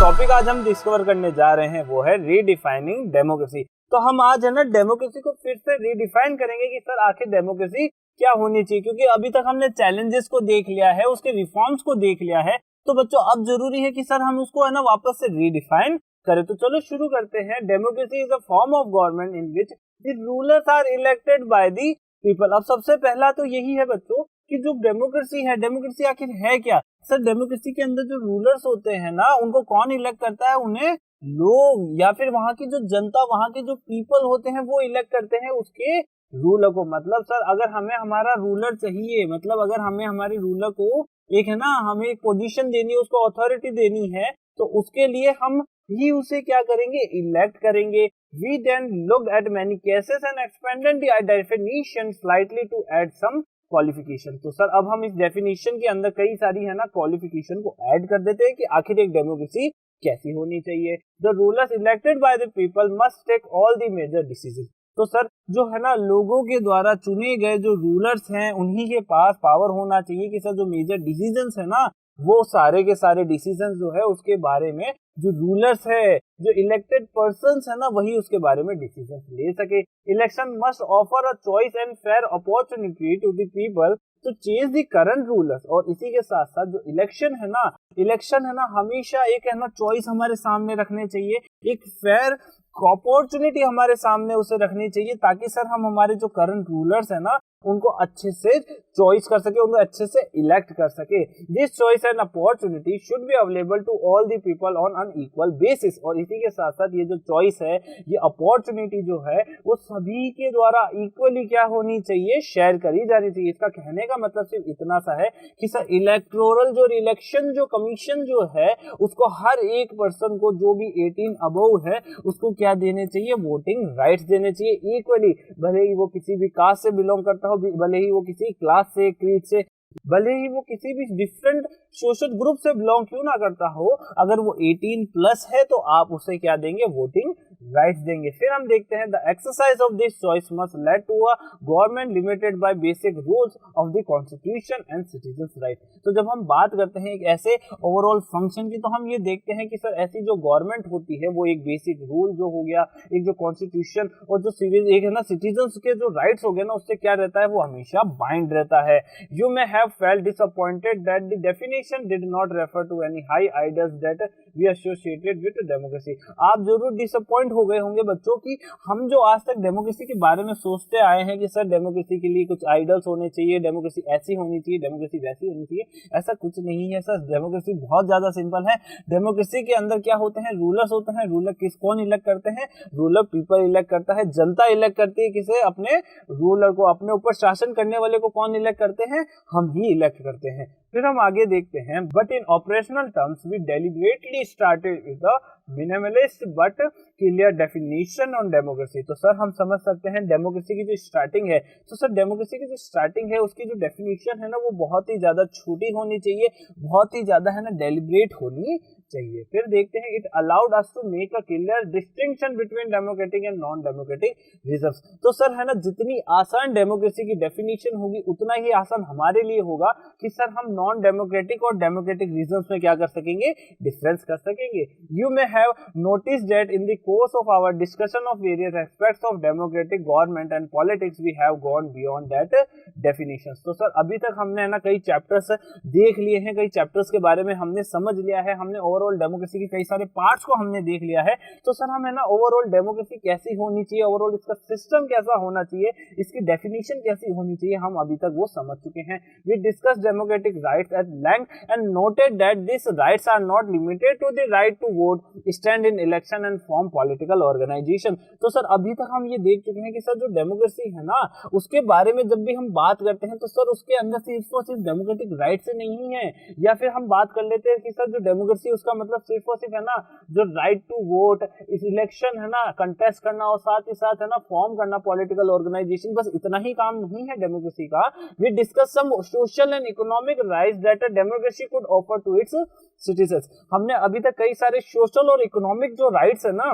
टॉपिक आज हम डिस्कवर करने जा रहे हैं वो है रीडिफाइनिंग डेमोक्रेसी। तो हम आज है ना डेमोक्रेसी को फिर से रीडिफाइन करेंगे कि सर आखिर डेमोक्रेसी क्या होनी चाहिए, क्योंकि अभी तक हमने चैलेंजेस को देख लिया है, उसके रिफॉर्म्स को देख लिया है। तो बच्चों अब जरूरी है कि सर हम उसको है ना वापस से रीडिफाइन करें। तो चलो शुरू करते हैं। Democracy is a form of government in which the rulers are elected by the people. अब सबसे पहला तो यही है बच्चों कि जो डेमोक्रेसी है, डेमोक्रेसी आखिर है क्या? सर डेमोक्रेसी के अंदर जो रूलर्स होते हैं ना उनको कौन इलेक्ट करता है? उन्हें लोग या फिर वहां की जो जनता, वहां के जो पीपल होते हैं वो इलेक्ट करते हैं उसके रूलर को। मतलब सर अगर हमें हमारा रूलर चाहिए, मतलब अगर हमें हमारे रूलर को एक है ना हमें एक पोजीशन देनी है, उसको अथॉरिटी देनी है, तो उसके लिए हम ही उसे क्या करेंगे? इलेक्ट करेंगे। We then looked at many cases and expanded the definition slightly to add some qualification। तो सर अब हम इस डेफिनेशन के अंदर कई सारी है ना क्वालिफिकेशन को ऐड कर देते हैं कि आखिर एक डेमोक्रेसी कैसी होनी चाहिए। The rulers elected by the people must take all the major decisions। तो सर जो है ना लोगों के द्वारा चुने गए जो रूलर्स हैं उन्हीं के पास पावर होना चाहिए कि सर जो मेजर डिसीजंस है ना वो सारे के सारे डिसीजंस जो है उसके बारे में जो रूलर्स है, जो इलेक्टेड पर्संस है ना वही उसके बारे में डिसीजंस ले सके। Election must offer a choice and fair opportunity to the people to change the current rulers. और इसी के साथ साथ जो इलेक्शन है ना हमेशा एक है ना चॉइस हमारे सामने रखने चाहिए, एक फेयर अपॉर्चुनिटी हमारे सामने उसे रखनी चाहिए ताकि सर हम हमारे जो करंट रूलर्स है ना उनको अच्छे से चॉइस कर सके, उनको अच्छे से इलेक्ट कर सके। This choice and opportunity should be available to all the people on an equal basis. और इसी के साथ साथ ये जो चॉइस है, ये अपॉर्चुनिटी जो है वो सभी के द्वारा इक्वली क्या होनी चाहिए? शेयर करी जानी चाहिए। इसका कहने का मतलब सिर्फ इतना सा है कि सर इलेक्टोरल जो इलेक्शन जो कमीशन जो है उसको हर एक पर्सन को जो भी 18 अबव है उसको क्या देने चाहिए? वोटिंग राइट्स देने चाहिए इक्वली। भले ही वो किसी भी कास्ट से बिलोंग करता हो, भले ही वो किसी क्लास से, क्रीड से, भले ही वो किसी भी डिफरेंट सोशल ग्रुप से बिलोंग क्यों ना करता हो, अगर वो 18 प्लस है तो आप उसे क्या देंगे? वोटिंग राइट्स देंगे। फिर हम देखते हैं the exercise of this choice must lead to a government limited by basic rules of the constitution and citizens right. तो जब हम बात करते हैं एक ऐसे ओवरऑल फंक्शन की, तो हम ये देखते हैं कि सर ऐसी जो गवर्नमेंट होती है वो एक बेसिक रूल जो हो गया, एक जो कॉन्स्टिट्यूशन और जो सिविल एक है ना सिटीजंस के जो राइट्स हो गए ना उससे क्या रहता है? वो हमेशा बाइंड रहता है। You may have felt disappointed that the definition did not refer to any high ideals that we associated with democracy। आप जरूर डिसअपॉइंट हो गए होंगे बच्चों की हम जो आज तक डेमोक्रेसी के बारे में सोचते आए हैं कि सर डेमोक्रेसी के लिए कुछ आइडल्स होने चाहिए, डेमोक्रेसी ऐसी होनी चाहिए, डेमोक्रेसी वैसी होनी चाहिए, ऐसा कुछ नहीं है सर। डेमोक्रेसी बहुत ज्यादा सिंपल है। डेमोक्रेसी के अंदर क्या होते हैं? रूलर्स होते हैं। रूलर कौन इलेक्ट करते हैं? रूलर पीपल इलेक्ट करता है, जनता इलेक्ट करती है किसे? अपने रूलर को। अपने ऊपर शासन करने वाले को कौन इलेक्ट करते हैं? हम ही इलेक्ट करते हैं। फिर हम आगे देखते हैं but in operational terms we deliberately started with the minimalist but clear definition on democracy. तो सर हम समझ सकते हैं डेमोक्रेसी की जो स्टार्टिंग है, तो सर डेमोक्रेसी की जो स्टार्टिंग है उसकी जो डेफिनेशन है ना वो बहुत ही ज्यादा छोटी होनी चाहिए, बहुत ही ज्यादा है ना डेलिब्रेट होनी चाहिए। फिर देखते हैं it allowed us to make a clear distinction between democratic and non democratic reserves. तो सर है ना जितनी आसान डेमोक्रेसी की डेफिनेशन होगी उतना ही आसान हमारे लिए होगा कि सर हम नॉन डेमोक्रेटिक और डेमोक्रेटिक रिजर्व्स में क्या कर सकेंगे, डिफरेंस कर सकेंगे। You may have notice that in the course of our discussion of various aspects of democratic government and politics we have gone beyond that definitions. तो sir अभी तक हमने है ना कई चैप्टर्स देख लिए हैं, कई चैप्टर्स के बारे में हमने समझ लिया है, हमने ओवरऑल डेमोक्रेसी के कई सारे पार्ट्स को हमने देख लिया है। तो सर हम है ना ओवरऑल डेमोक्रेसी कैसी होनी चाहिए, ओवरऑल इसका सिस्टम कैसा होना चाहिए, इसकी डेफिनेशन कैसी होनी चाहिए, हम अभी तक वो समझ चुके हैं। We discuss democratic rights at length and noted that this rights are not limited to the right to vote, stand in election and form political organization. तो सर अभी तक हम ये देख चुके हैं कि सर जो डेमोक्रेसी है ना उसके बारे में जब भी हम बात करते हैं तो सर उसके अंदर सिर्फ और सिर्फ डेमोक्रेटिक राइट्स नहीं है, या फिर हम बात कर लेते हैं कि सर जो डेमोक्रेसी उसका मतलब सिर्फ और सिर्फ है ना जो राइट टू वोट, इस इलेक्शन है ना कंटेस्ट करना और साथ ही साथ है ना फॉर्म करना पॉलिटिकल ऑर्गेनाइजेशन, बस इतना ही काम नहीं है डेमोक्रेसी का। We discuss some social and economic rights that a democracy could offer to its citizens. हमने अभी तक कई सारे सोशल और इकोनॉमिक जो राइट्स है ना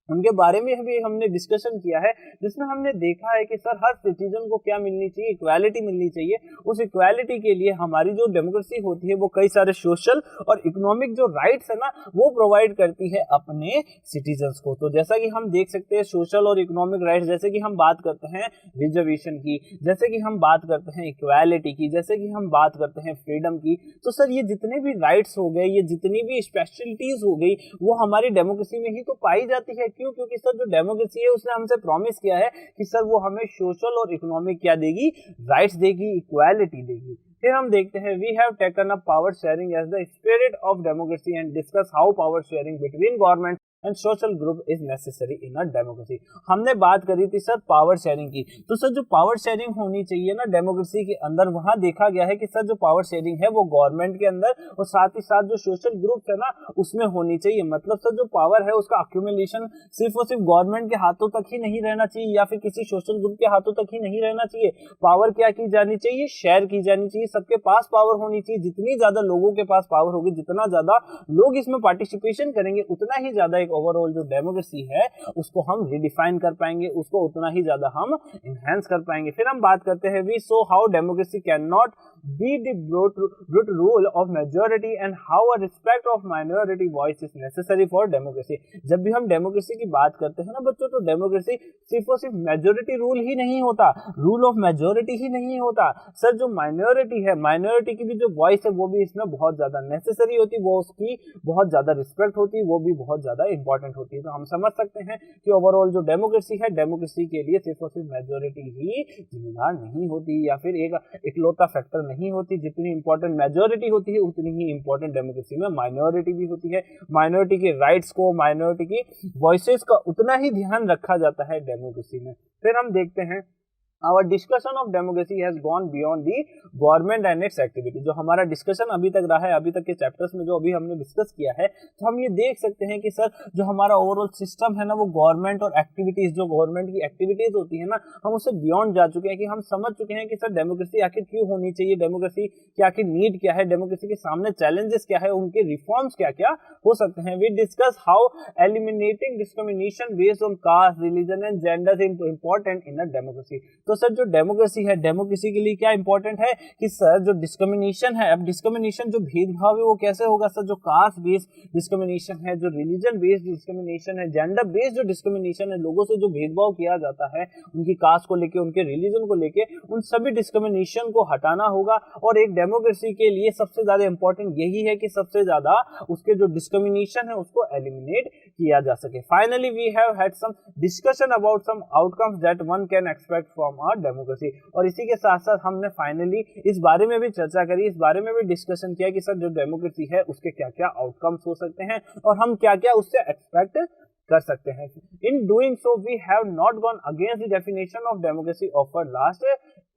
उनके बारे में भी हमने डिस्कशन किया है, जिसमें हमने देखा है कि सर हर सिटीजन को क्या मिलनी चाहिए, इक्वालिटी मिलनी चाहिए। उस इक्वालिटी के लिए हमारी जो डेमोक्रेसी होती है वो कई सारे सोशल और इकोनॉमिक जो राइट्स है ना वो प्रोवाइड करती है अपने सिटीजन्स को। तो जैसा कि हम देख सकते हैं सोशल और इकोनॉमिक राइट्स, जैसे कि हम बात करते हैं रिजर्वेशन की, जैसे कि हम बात करते हैं इक्वालिटी की, जैसे कि हम बात करते हैं फ्रीडम की। तो सर ये जितने भी राइट्स हो गए, ये जितनी भी स्पेशलिटीज हो गई वो हमारी डेमोक्रेसी में ही तो पाई जाती है। क्यों? क्योंकि सर जो डेमोक्रेसी है उसने हमसे प्रॉमिस किया है कि सर वो हमें सोशल और इकोनॉमिक क्या देगी, राइट्स देगी, इक्वालिटी देगी। फिर हम देखते हैं we have taken up power sharing as the spirit of democracy and discuss how power sharing between government and social group is necessary in a democracy. हमने बात करी थी सर पावर शेयरिंग की। तो सर जो पावर शेयरिंग होनी चाहिए ना डेमोक्रेसी के अंदर, वहां देखा गया है कि सर जो पावर शेयरिंग है वो गवर्नमेंट के अंदर और साथ ही साथ जो सोशल ग्रुप है ना उसमें होनी चाहिए। मतलब सर जो पावर है उसका अक्यूमुलेशन सिर्फ और सिर्फ गवर्नमेंट के हाथों तक ही नहीं रहना चाहिए या फिर किसी सोशल ग्रुप के हाथों तक ही नहीं रहना चाहिए। पावर क्या की जानी चाहिए, शेयर की जानी चाहिए, सबके पास पावर होनी चाहिए। जितनी ज्यादा लोगों के पास पावर होगी, जितना ज्यादा लोग इसमें पार्टिसिपेशन करेंगे, उतना ही ज्यादा एक ओवरऑल जो डेमोक्रेसी है उसको हम रिडिफाइन कर पाएंगे, उसको उतना ही ज्यादा हम एनहांस कर पाएंगे। फिर हम बात करते हैं we saw how democracy can not be the root rule of majority and how a respect of minority voice is necessary for democracy। जब भी हम डेमोक्रेसी की बात करते हैं ना बच्चों, तो डेमोक्रेसी सिर्फ और सिर्फ मेजोरिटी रूल ही नहीं होता, रूल ऑफ मेजोरिटी ही नहीं होता। सर जो माइनॉरिटी है, माइनॉरिटी की भी जो वॉइस है वो भी इसमें बहुत ज्यादा नेसेसरी होती, वो उसकी बहुत ज्यादा रिस्पेक्ट होती, वो भी बहुत ज्यादा इंपॉर्टेंट होती है। तो हम समझ सकते हैं कि ओवरऑल जो डेमोक्रेसी है, डेमोक्रेसी के लिए सिर्फ और सिर्फ मेजोरिटी ही जिम्मेदार नहीं होती या फिर एक इकलौता फैक्टर नहीं होती। जितनी इंपॉर्टेंट मेजोरिटी होती है उतनी ही इंपॉर्टेंट डेमोक्रेसी में माइनॉरिटी भी होती है। माइनॉरिटी के राइट्स को, माइनॉरिटी की वॉइसेस का उतना ही ध्यान रखा जाता है डेमोक्रेसी में। फिर हम देखते हैं Our discussion of democracy has gone beyond the government and its activity। जो हमारा डिस्कशन अभी तक रहा है, अभी तक के चैप्टर्स में जो अभी हमने डिस्कस किया है, तो हम ये देख सकते हैं कि सर जो हमारा ओवरऑल सिस्टम है ना वो गवर्नमेंट और एक्टिविटीज, जो गवर्नमेंट की एक्टिविटीज होती है ना, हम उससे बियॉन्ड जा चुके हैं कि हम समझ चुके हैं कि सर डेमोक्रेसी आखिर क्यों होनी चाहिए, डेमोक्रेसी की आखिर नीड क्या है, डेमोक्रेसी के सामने चैलेंजेस क्या है, उनके रिफॉर्म्स क्या क्या हो सकते हैं। We discuss how eliminating discrimination based on caste, religion and gender is important in a democracy. तो सर जो डेमोक्रेसी है, डेमोक्रेसी के लिए क्या इंपॉर्टेंट है कि सर जो डिस्क्रिमिनेशन है, अब डिस्क्रिमिनेशन जो भेदभाव है वो कैसे होगा सर, जो कास्ट बेस्ड डिस्क्रिमिनेशन है, जो रिलीजन बेस्ड डिस्क्रिमिनेशन है, जेंडर बेस्ड जो डिस्क्रिमिनेशन है, लोगों से जो भेदभाव किया जाता है उनकी कास्ट को लेके, उनके रिलीजन को लेके, उन सभी डिस्क्रिमिनेशन को हटाना होगा। और एक डेमोक्रेसी के लिए सबसे ज्यादा इंपॉर्टेंट यही है कि सबसे ज्यादा उसके जो डिस्क्रिमिनेशन है उसको एलिमिनेट किया जा सके। Finally we have had some discussion about some outcomes that one can expect from a democracy. और इसी के साथ साथ हमने फाइनली इस बारे में भी चर्चा करी, इस बारे में भी डिस्कशन किया कि सर जो डेमोक्रेसी है उसके क्या क्या आउटकम्स हो सकते हैं और हम क्या क्या उससे एक्सपेक्ट कर सकते हैं। In doing so we have not gone against the definition of democracy offered last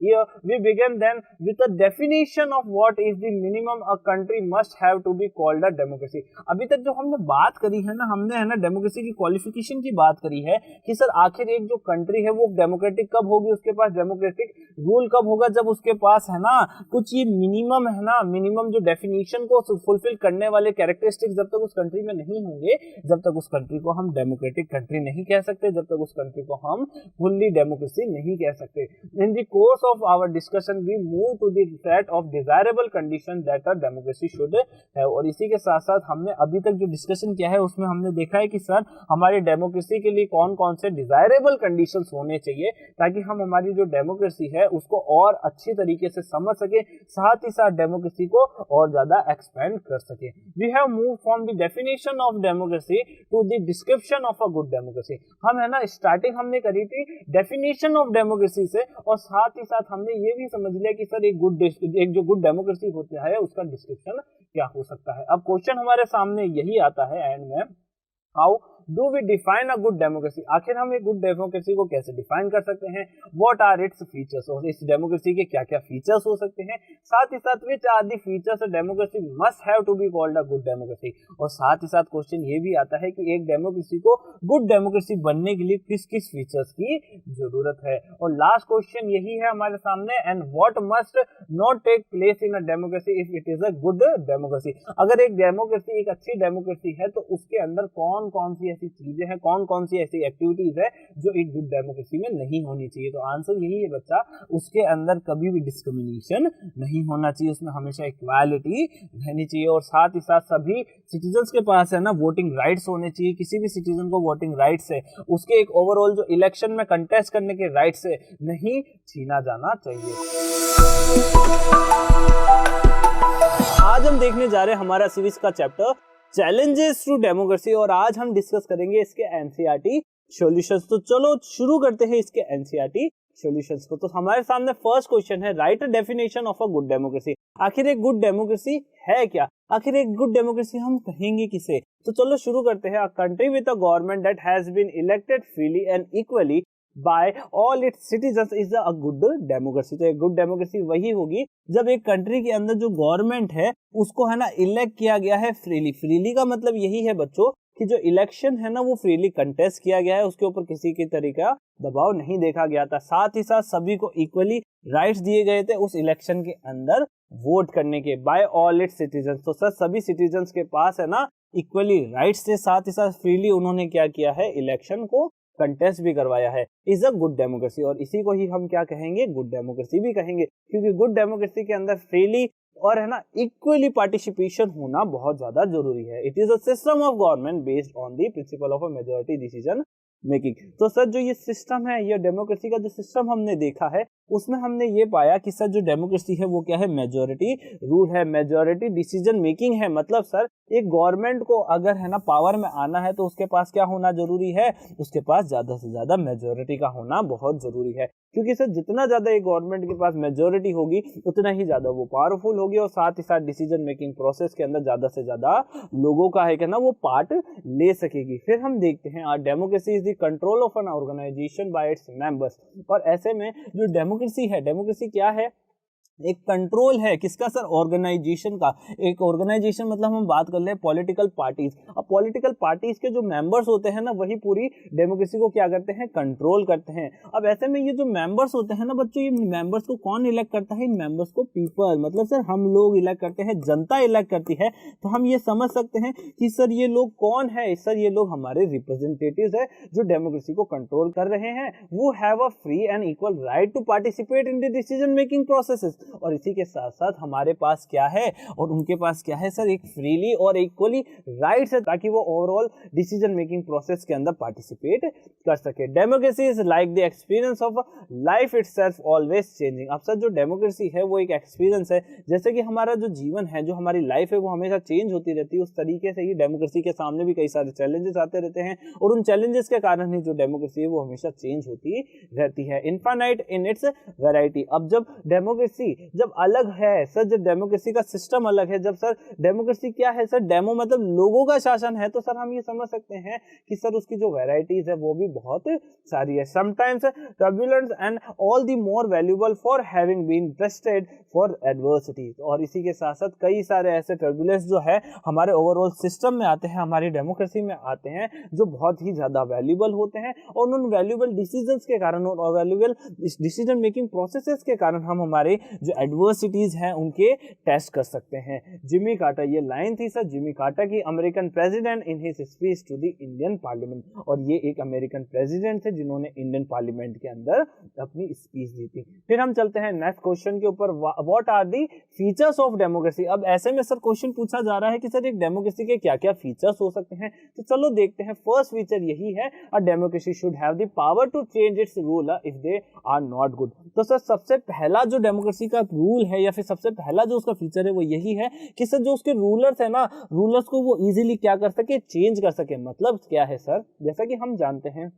Here we begin then with a definition of what is the minimum a country must have to be called a democracy. अभी तक जो हमने बात करी है ना, हमने है ना डेमोक्रेसी की क्वालिफिकेशन की बात करी है कि सर आखिर एक जो कंट्री है वो डेमोक्रेटिक कब होगी, उसके पास डेमोक्रेटिक रूल कब होगा, जब उसके पास है ना कुछ ये मिनिमम है ना, मिनिमम जो डेफिनेशन को फुलफिल करने वाले कैरेक्टरिस्टिक्स जब तक उस कंट्री में नहीं होंगे, जब तक उस कंट्री को हम डेमोक्रेटिक कंट्री नहीं कह सकते, जब तक उस कंट्री को हम फुल्ली डेमोक्रेसी नहीं कह सकते. इन the course of our discussion we move to the set of desirable conditions that a democracy should have. और इसी के साथ साथ हमने अभी तक जो डिस्कशन किया है उसमें हमने देखा है कि सर हमारी डेमोक्रेसी के लिए कौन कौन से डिजायरेबल कंडीशंस होने चाहिए ताकि हम हमारी जो डेमोक्रेसी है उसको और अच्छी तरीके से समझ सके, साथ ही साथ डेमोक्रेसी को और ज्यादा एक्सपेंड कर सके. We have move from the definition of democracy to the description of a good democracy. हम है ना स्टार्टिंग हमने करी थी डेफिनेशन ऑफ डेमोक्रेसी से, और साथ ही साथ हमने ये भी समझ लिया कि सर एक जो गुड डेमोक्रेसी होता है उसका डिस्क्रिप्शन क्या हो सकता है. अब क्वेश्चन हमारे सामने यही आता है एंड में, how do we define a good democracy. आखिर हम एक गुड डेमोक्रेसी को कैसे डिफाइन कर सकते हैं, व्हाट आर इट्स फीचर्स, और इस डेमोक्रेसी के क्या क्या फीचर्स हो सकते हैं, साथ ही साथ which are the features democracy must have to be called a good democracy. और साथ ही साथ क्वेश्चन ये भी आता है कि एक डेमोक्रेसी को गुड डेमोक्रेसी बनने के लिए किस किस फीचर्स की जरूरत है. और लास्ट क्वेश्चन यही है हमारे सामने, and what must not take place in a democracy if it is a good democracy. अगर एक डेमोक्रेसी एक अच्छी डेमोक्रेसी है तो उसके अंदर कौन कौन सी ऐसी चीजें हैं, कौन कौन सी ऐसी एक्टिविटीज है जो एक गुड डेमोक्रेसी में नहीं होनी चाहिए. तो आंसर यही है बच्चा, उसके अंदर कभी भी डिस्क्रिमिनेशन नहीं होना चाहिए, उसमें हमेशा इक्वालिटी रहनी चाहिए, और साथ ही साथ सभी सिटीजन्स के पास है ना वोटिंग राइट्स होने चाहिए. किसी भी सिटीजन को वोटिंग राइट्स है उसके एक ओवरऑल जो इलेक्शन में कंटेस्ट करने के राइट्स है नहीं छीना जाना चाहिए. आज हम देखने जा रहे हैं हमारा सीरीज का चैप्टर चैलेंजेस टू डेमोक्रेसी, और आज हम डिस्कस करेंगे इसके एनसीईआरटी सॉल्यूशंस. तो चलो शुरू करते हैं इसके एनसीईआरटी सॉल्यूशंस को. तो हमारे सामने फर्स्ट क्वेश्चन है, right a definition of a good democracy. आखिर एक गुड डेमोक्रेसी है क्या, आखिर एक गुड डेमोक्रेसी हम कहेंगे किसे. तो चलो शुरू करते हैं. A country with a government that has been elected freely and equally by all its citizens is a good democracy. तो एक गुड डेमोक्रेसी वही होगी जब एक कंट्री के अंदर जो गवर्नमेंट है उसको है ना इलेक्ट किया गया है फ्रीली. फ्रीली का मतलब यही है बच्चों कि जो इलेक्शन है ना वो फ्रीली कंटेस्ट किया गया है, उसके ऊपर किसी की तरीका दबाव नहीं देखा गया था. साथ ही साथ सभी को इक्वली राइट्स दिए गए थे उस इलेक्शन के अंदर वोट करने के, बाय ऑल इट्स सिटीजन्स. तो सर सभी सिटीजन्स के पास है ना इक्वली राइट्स थे, साथ ही साथ फ्रीली उन्होंने क्या किया है, इलेक्शन को कंटेस्ट भी करवाया है. इज अ गुड डेमोक्रेसी, और इसी को ही हम क्या कहेंगे, गुड डेमोक्रेसी भी कहेंगे, क्योंकि गुड डेमोक्रेसी के अंदर फ्रीली और है ना इक्वली पार्टिसिपेशन होना बहुत ज्यादा जरूरी है. It is a system of government based on the principle of a majority decision making. तो सर जो ये सिस्टम है, ये डेमोक्रेसी का जो सिस्टम हमने देखा है उसमें हमने ये पाया कि सर जो डेमोक्रेसी है वो क्या है, मेजॉरिटी रूल है, मेजॉरिटी डिसीजन मेकिंग है. मतलब सर एक गवर्नमेंट को अगर है ना पावर में आना है तो उसके पास क्या होना जरूरी है, उसके पास ज्यादा से ज्यादा मेजॉरिटी का होना बहुत जरूरी है. क्योंकि सर जितना ज्यादा एक गवर्नमेंट के पास मेजॉरिटी होगी उतना ही ज्यादा वो पावरफुल होगी, और साथ ही साथ डिसीजन मेकिंग प्रोसेस के अंदर ज्यादा से ज्यादा लोगों का है कि ना वो पार्ट ले सकेगी. फिर हम देखते हैं democracy is the control of an organization by its members. और ऐसे में जो डेमोक्रेसी है, डेमोक्रेसी क्या है, एक कंट्रोल है किसका सर, ऑर्गेनाइजेशन का. एक ऑर्गेनाइजेशन मतलब हम बात कर ले पॉलिटिकल पार्टीज. अब पॉलिटिकल पार्टीज के जो मेंबर्स होते हैं ना वही पूरी डेमोक्रेसी को क्या करते हैं, कंट्रोल करते हैं. अब ऐसे में ये जो मेंबर्स होते हैं ना बच्चों, ये मेंबर्स को कौन इलेक्ट करता है, इन मेंबर्स को पीपल, मतलब सर हम लोग इलेक्ट करते हैं, जनता इलेक्ट करती है. तो हम ये समझ सकते हैं कि सर ये लोग कौन है, सर ये लोग हमारे रिप्रेजेंटेटिव्स है जो डेमोक्रेसी को कंट्रोल कर रहे हैं. वो have a free and equal right to participate in the decision making processes. और इसी के साथ साथ हमारे पास क्या है और उनके पास क्या है सर, एक फ्रीली और इक्वली राइट्स है ताकि वो ओवरऑल डिसीजन मेकिंग प्रोसेस के अंदर पार्टिसिपेट कर सके. Democracy is like the experience of life itself always changing. अब सर जो डेमोक्रेसी है वो एक एक्सपीरियंस है, जैसे कि हमारा जो जीवन है, जो हमारी लाइफ है वो हमेशा चेंज होती रहती है. उस तरीके से ही डेमोक्रेसी के सामने भी कई सारे चैलेंजेस आते रहते हैं, और उन चैलेंजेस के कारण ही जो डेमोक्रेसी है वो हमेशा चेंज होती रहती है. Infinite in its variety. अब जब डेमोक्रेसी जब अलग है सर, जब डेमोक्रेसी का सिस्टम अलग है, जब सर डेमोक्रेसी क्या है सर, डेमो मतलब लोगों का शासन है, तो सर हम ये समझ सकते हैं कि सर उसकी जो वैरायटीज है वो भी बहुत सारी है। Sometimes turbulence and all the more valuable for having been trusted for adversity. और इसी के साथ साथ कई सारे ऐसे टर्बुलेंस जो है हमारे ओवरऑल सिस्टम में आते हैं, हमारी डेमोक्रेसी में आते हैं, जो बहुत ही ज्यादा वैल्यूएबल होते हैं, और उन वैल्यूएबल डिसीजंस के कारण और वैल्यूएबल डिसीजन मेकिंग प्रोसेसेस के कारण हम हमारे जो एडवर्सिटीज हैं उनके टेस्ट कर सकते हैं। जिमी कार्टर, ये लाइन थी सर जिमी कार्टर की, American president in his speech to the Indian parliament, और ये एक अमेरिकन प्रेसिडेंट थे जिन्होंने इंडियन पार्लियामेंट के अंदर अपनी स्पीच दी थी। फिर हम चलते हैं नेक्स्ट क्वेश्चन के ऊपर, what are the features of democracy. अब ऐसे में सर क्वेश्चन पूछा जा रहा है कि सर एक डेमोक्रेसी के क्या क्या फीचर्स हो सकते हैं, तो चलो देखते हैं। फर्स्ट फीचर यही है, a democracy should have the power to change its rule if they are not good. तो सर सबसे पहला जो डेमोक्रेसी का रूल है या फिर सबसे पहला जो उसका फीचर है वो यही है कि सर जो उसके रूलर्स है ना, रूलर्स को वो इजीली क्या कर सके, चेंज कर सके। मतलब क्या है सर, जैसा कि हम जानते हैं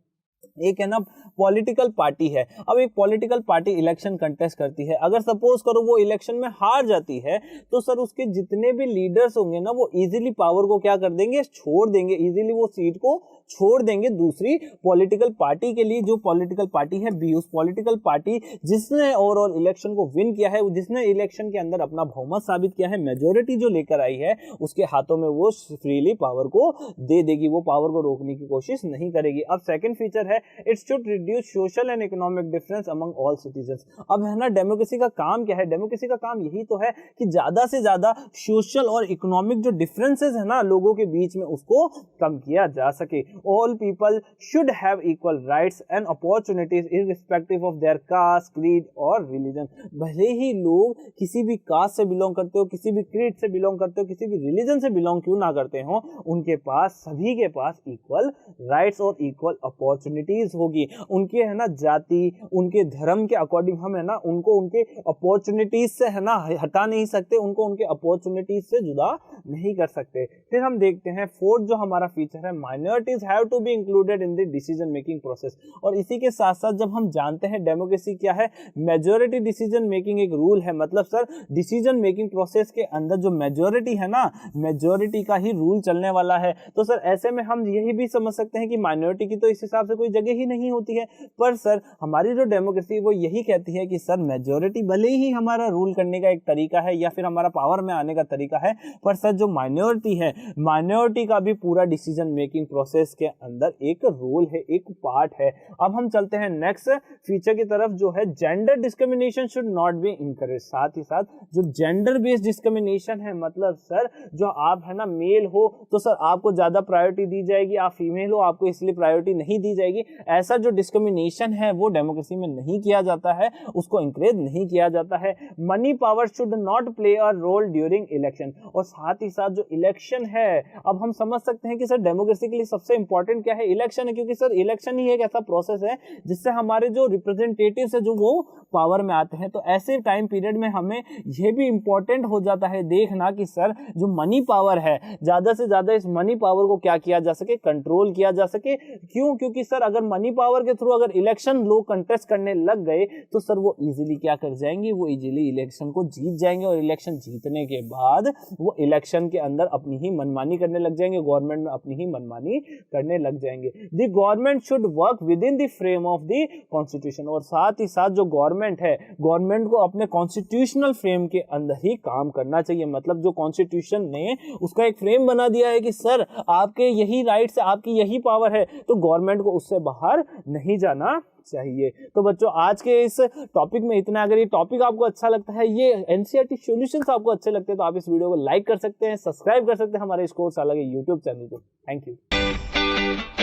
एक है ना पॉलिटिकल पार्टी है, अब एक पॉलिटिकल पार्टी इलेक्शन कंटेस्ट करती है, अगर सपोज करो वो इलेक्शन में हार जाती है तो सर उसके जितने भी लीडर्स होंगे ना वो इजीली पावर को क्या कर देंगे, छोड़ देंगे, इजीली वो सीट को छोड़ देंगे दूसरी पॉलिटिकल पार्टी के लिए। जो पॉलिटिकल पार्टी है बी, उस पॉलिटिकल पार्टी जिसने ओवरऑल इलेक्शन को विन किया है, जिसने इलेक्शन के अंदर अपना बहुमत साबित किया है, मेजोरिटी जो लेकर आई है, उसके हाथों में वो फ्रीली पावर को दे देगी, वो पावर को रोकने की कोशिश नहीं करेगी। अब सेकंड फीचर है, it should reduce social and economic difference among all citizens. अब है ना डेमोक्रेसी का काम क्या है, डेमोक्रेसी का काम यही तो है कि ज्यादा से ज्यादा सोशल और इकोनॉमिक जो डिफरेंसेस है ना लोगों के बीच में उसको कम किया जा सके। All people should have equal rights and opportunities irrespective of their caste, creed और रिलीजन। भले ही लोग किसी भी कास्ट से बिलोंग करते हो, किसी भी क्रीड से बिलोंग करते हो, किसी भी रिलीजन से बिलोंग क्यों ना करते हो, उनके पास, सभी के पास इक्वल राइट्स और इक्वल अपॉर्चुनिटीज होगी। उनके है ना जाति, उनके धर्म के अकॉर्डिंग हम है ना उनको उनके अपॉर्चुनिटीज से है ना हटा नहीं सकते, उनको उनके अपॉर्चुनिटीज से जुदा नहीं कर सकते। फिर हम देखते हैं फोर्थ जो हमारा फीचर है, minorities have to be included in the decision making process. और इसी के साथ साथ जब हम जानते हैं डेमोक्रेसी क्या है, मेजॉरिटी डिसीजन मेकिंग एक रूल है, मतलब सर डिसीजन मेकिंग प्रोसेस के अंदर जो मेजॉरिटी है ना, मेजॉरिटी का ही रूल चलने वाला है। तो सर ऐसे में हम यही भी समझ सकते हैं कि माइनॉरिटी की तो इस हिसाब से कोई जगह ही नहीं होती है, पर सर हमारी जो डेमोक्रेसी वो यही कहती है कि सर मेजॉरिटी भले ही हमारा रूल करने का एक तरीका है या फिर हमारा पावर में आने का तरीका है, पर सर जो माइनॉरिटी है, माइनॉरिटी का भी पूरा डिसीजन मेकिंग प्रोसेस के अंदर एक रोल है, एक पार्ट है। अब हम चलते हैं नेक्स्ट फीचर की तरफ जो है, gender discrimination should not be encourage. साथ ही साथ जो जेंडर बेस्ड डिस्क्रिमिनेशन है, मतलब सर जो आप है ना मेल हो तो सर आपको ज्यादा प्रायोरिटी दी जाएगी, आप फीमेल हो आपको इसलिए प्रायोरिटी नहीं दी जाएगी, ऐसा जो डिस्क्रिमिनेशन है वो डेमोक्रेसी में नहीं किया जाता है, उसको इंकरेज नहीं किया जाता है। Money power should not play a role during election. और साथ ही साथ जो इलेक्शन है, अब हम समझ सकते हैं कि सर डेमोक्रेसी के लिए सबसे इंपॉर्टेंट क्या है, इलेक्शन है, क्योंकि सर इलेक्शन ही एक ऐसा प्रोसेस है जिससे हमारे जो रिप्रेजेंटेटिव्स है जो वो पावर में आते हैं। तो ऐसे टाइम पीरियड में हमें यह भी इंपॉर्टेंट हो जाता है देखना कि सर जो मनी पावर है, ज्यादा से ज्यादा इस मनी पावर को क्या किया जा सके, कंट्रोल किया जा सके। क्यों? क्योंकि सर अगर मनी पावर के थ्रू अगर इलेक्शन लोग कंटेस्ट करने लग गए तो सर वो इजीली क्या कर जाएंगे, वो इजीली इलेक्शन को जीत जाएंगे, और इलेक्शन जीतने के बाद वो इलेक्शन के अंदर अपनी ही मनमानी करने लग जाएंगे, गवर्नमेंट में अपनी ही मनमानी करने लग जाएंगे। The government should work with in the frame of the constitution. और साथ ही साथ जो गवर्नमेंट है, गवर्नमेंट को अपने कॉन्स्टिट्यूशनल फ्रेम के अंदर ही काम करना चाहिए। मतलब जो कॉन्स्टिट्यूशन ने उसका एक फ्रेम बना दिया है कि सर आपके यही राइट्स है, आपकी यही पावर है, तो गवर्नमेंट को उससे बाहर नहीं जाना चाहिए। तो बच्चों आज के इस टॉपिक में इतना। अगर ये टॉपिक आपको अच्छा लगता है, ये एनसीईआरटी सॉल्यूशंस आपको अच्छे लगते हैं, तो आप इस वीडियो को लाइक कर सकते हैं, सब्सक्राइब कर सकते हैं हमारे स्कोर साला के यूट्यूब चैनल को। Thank you.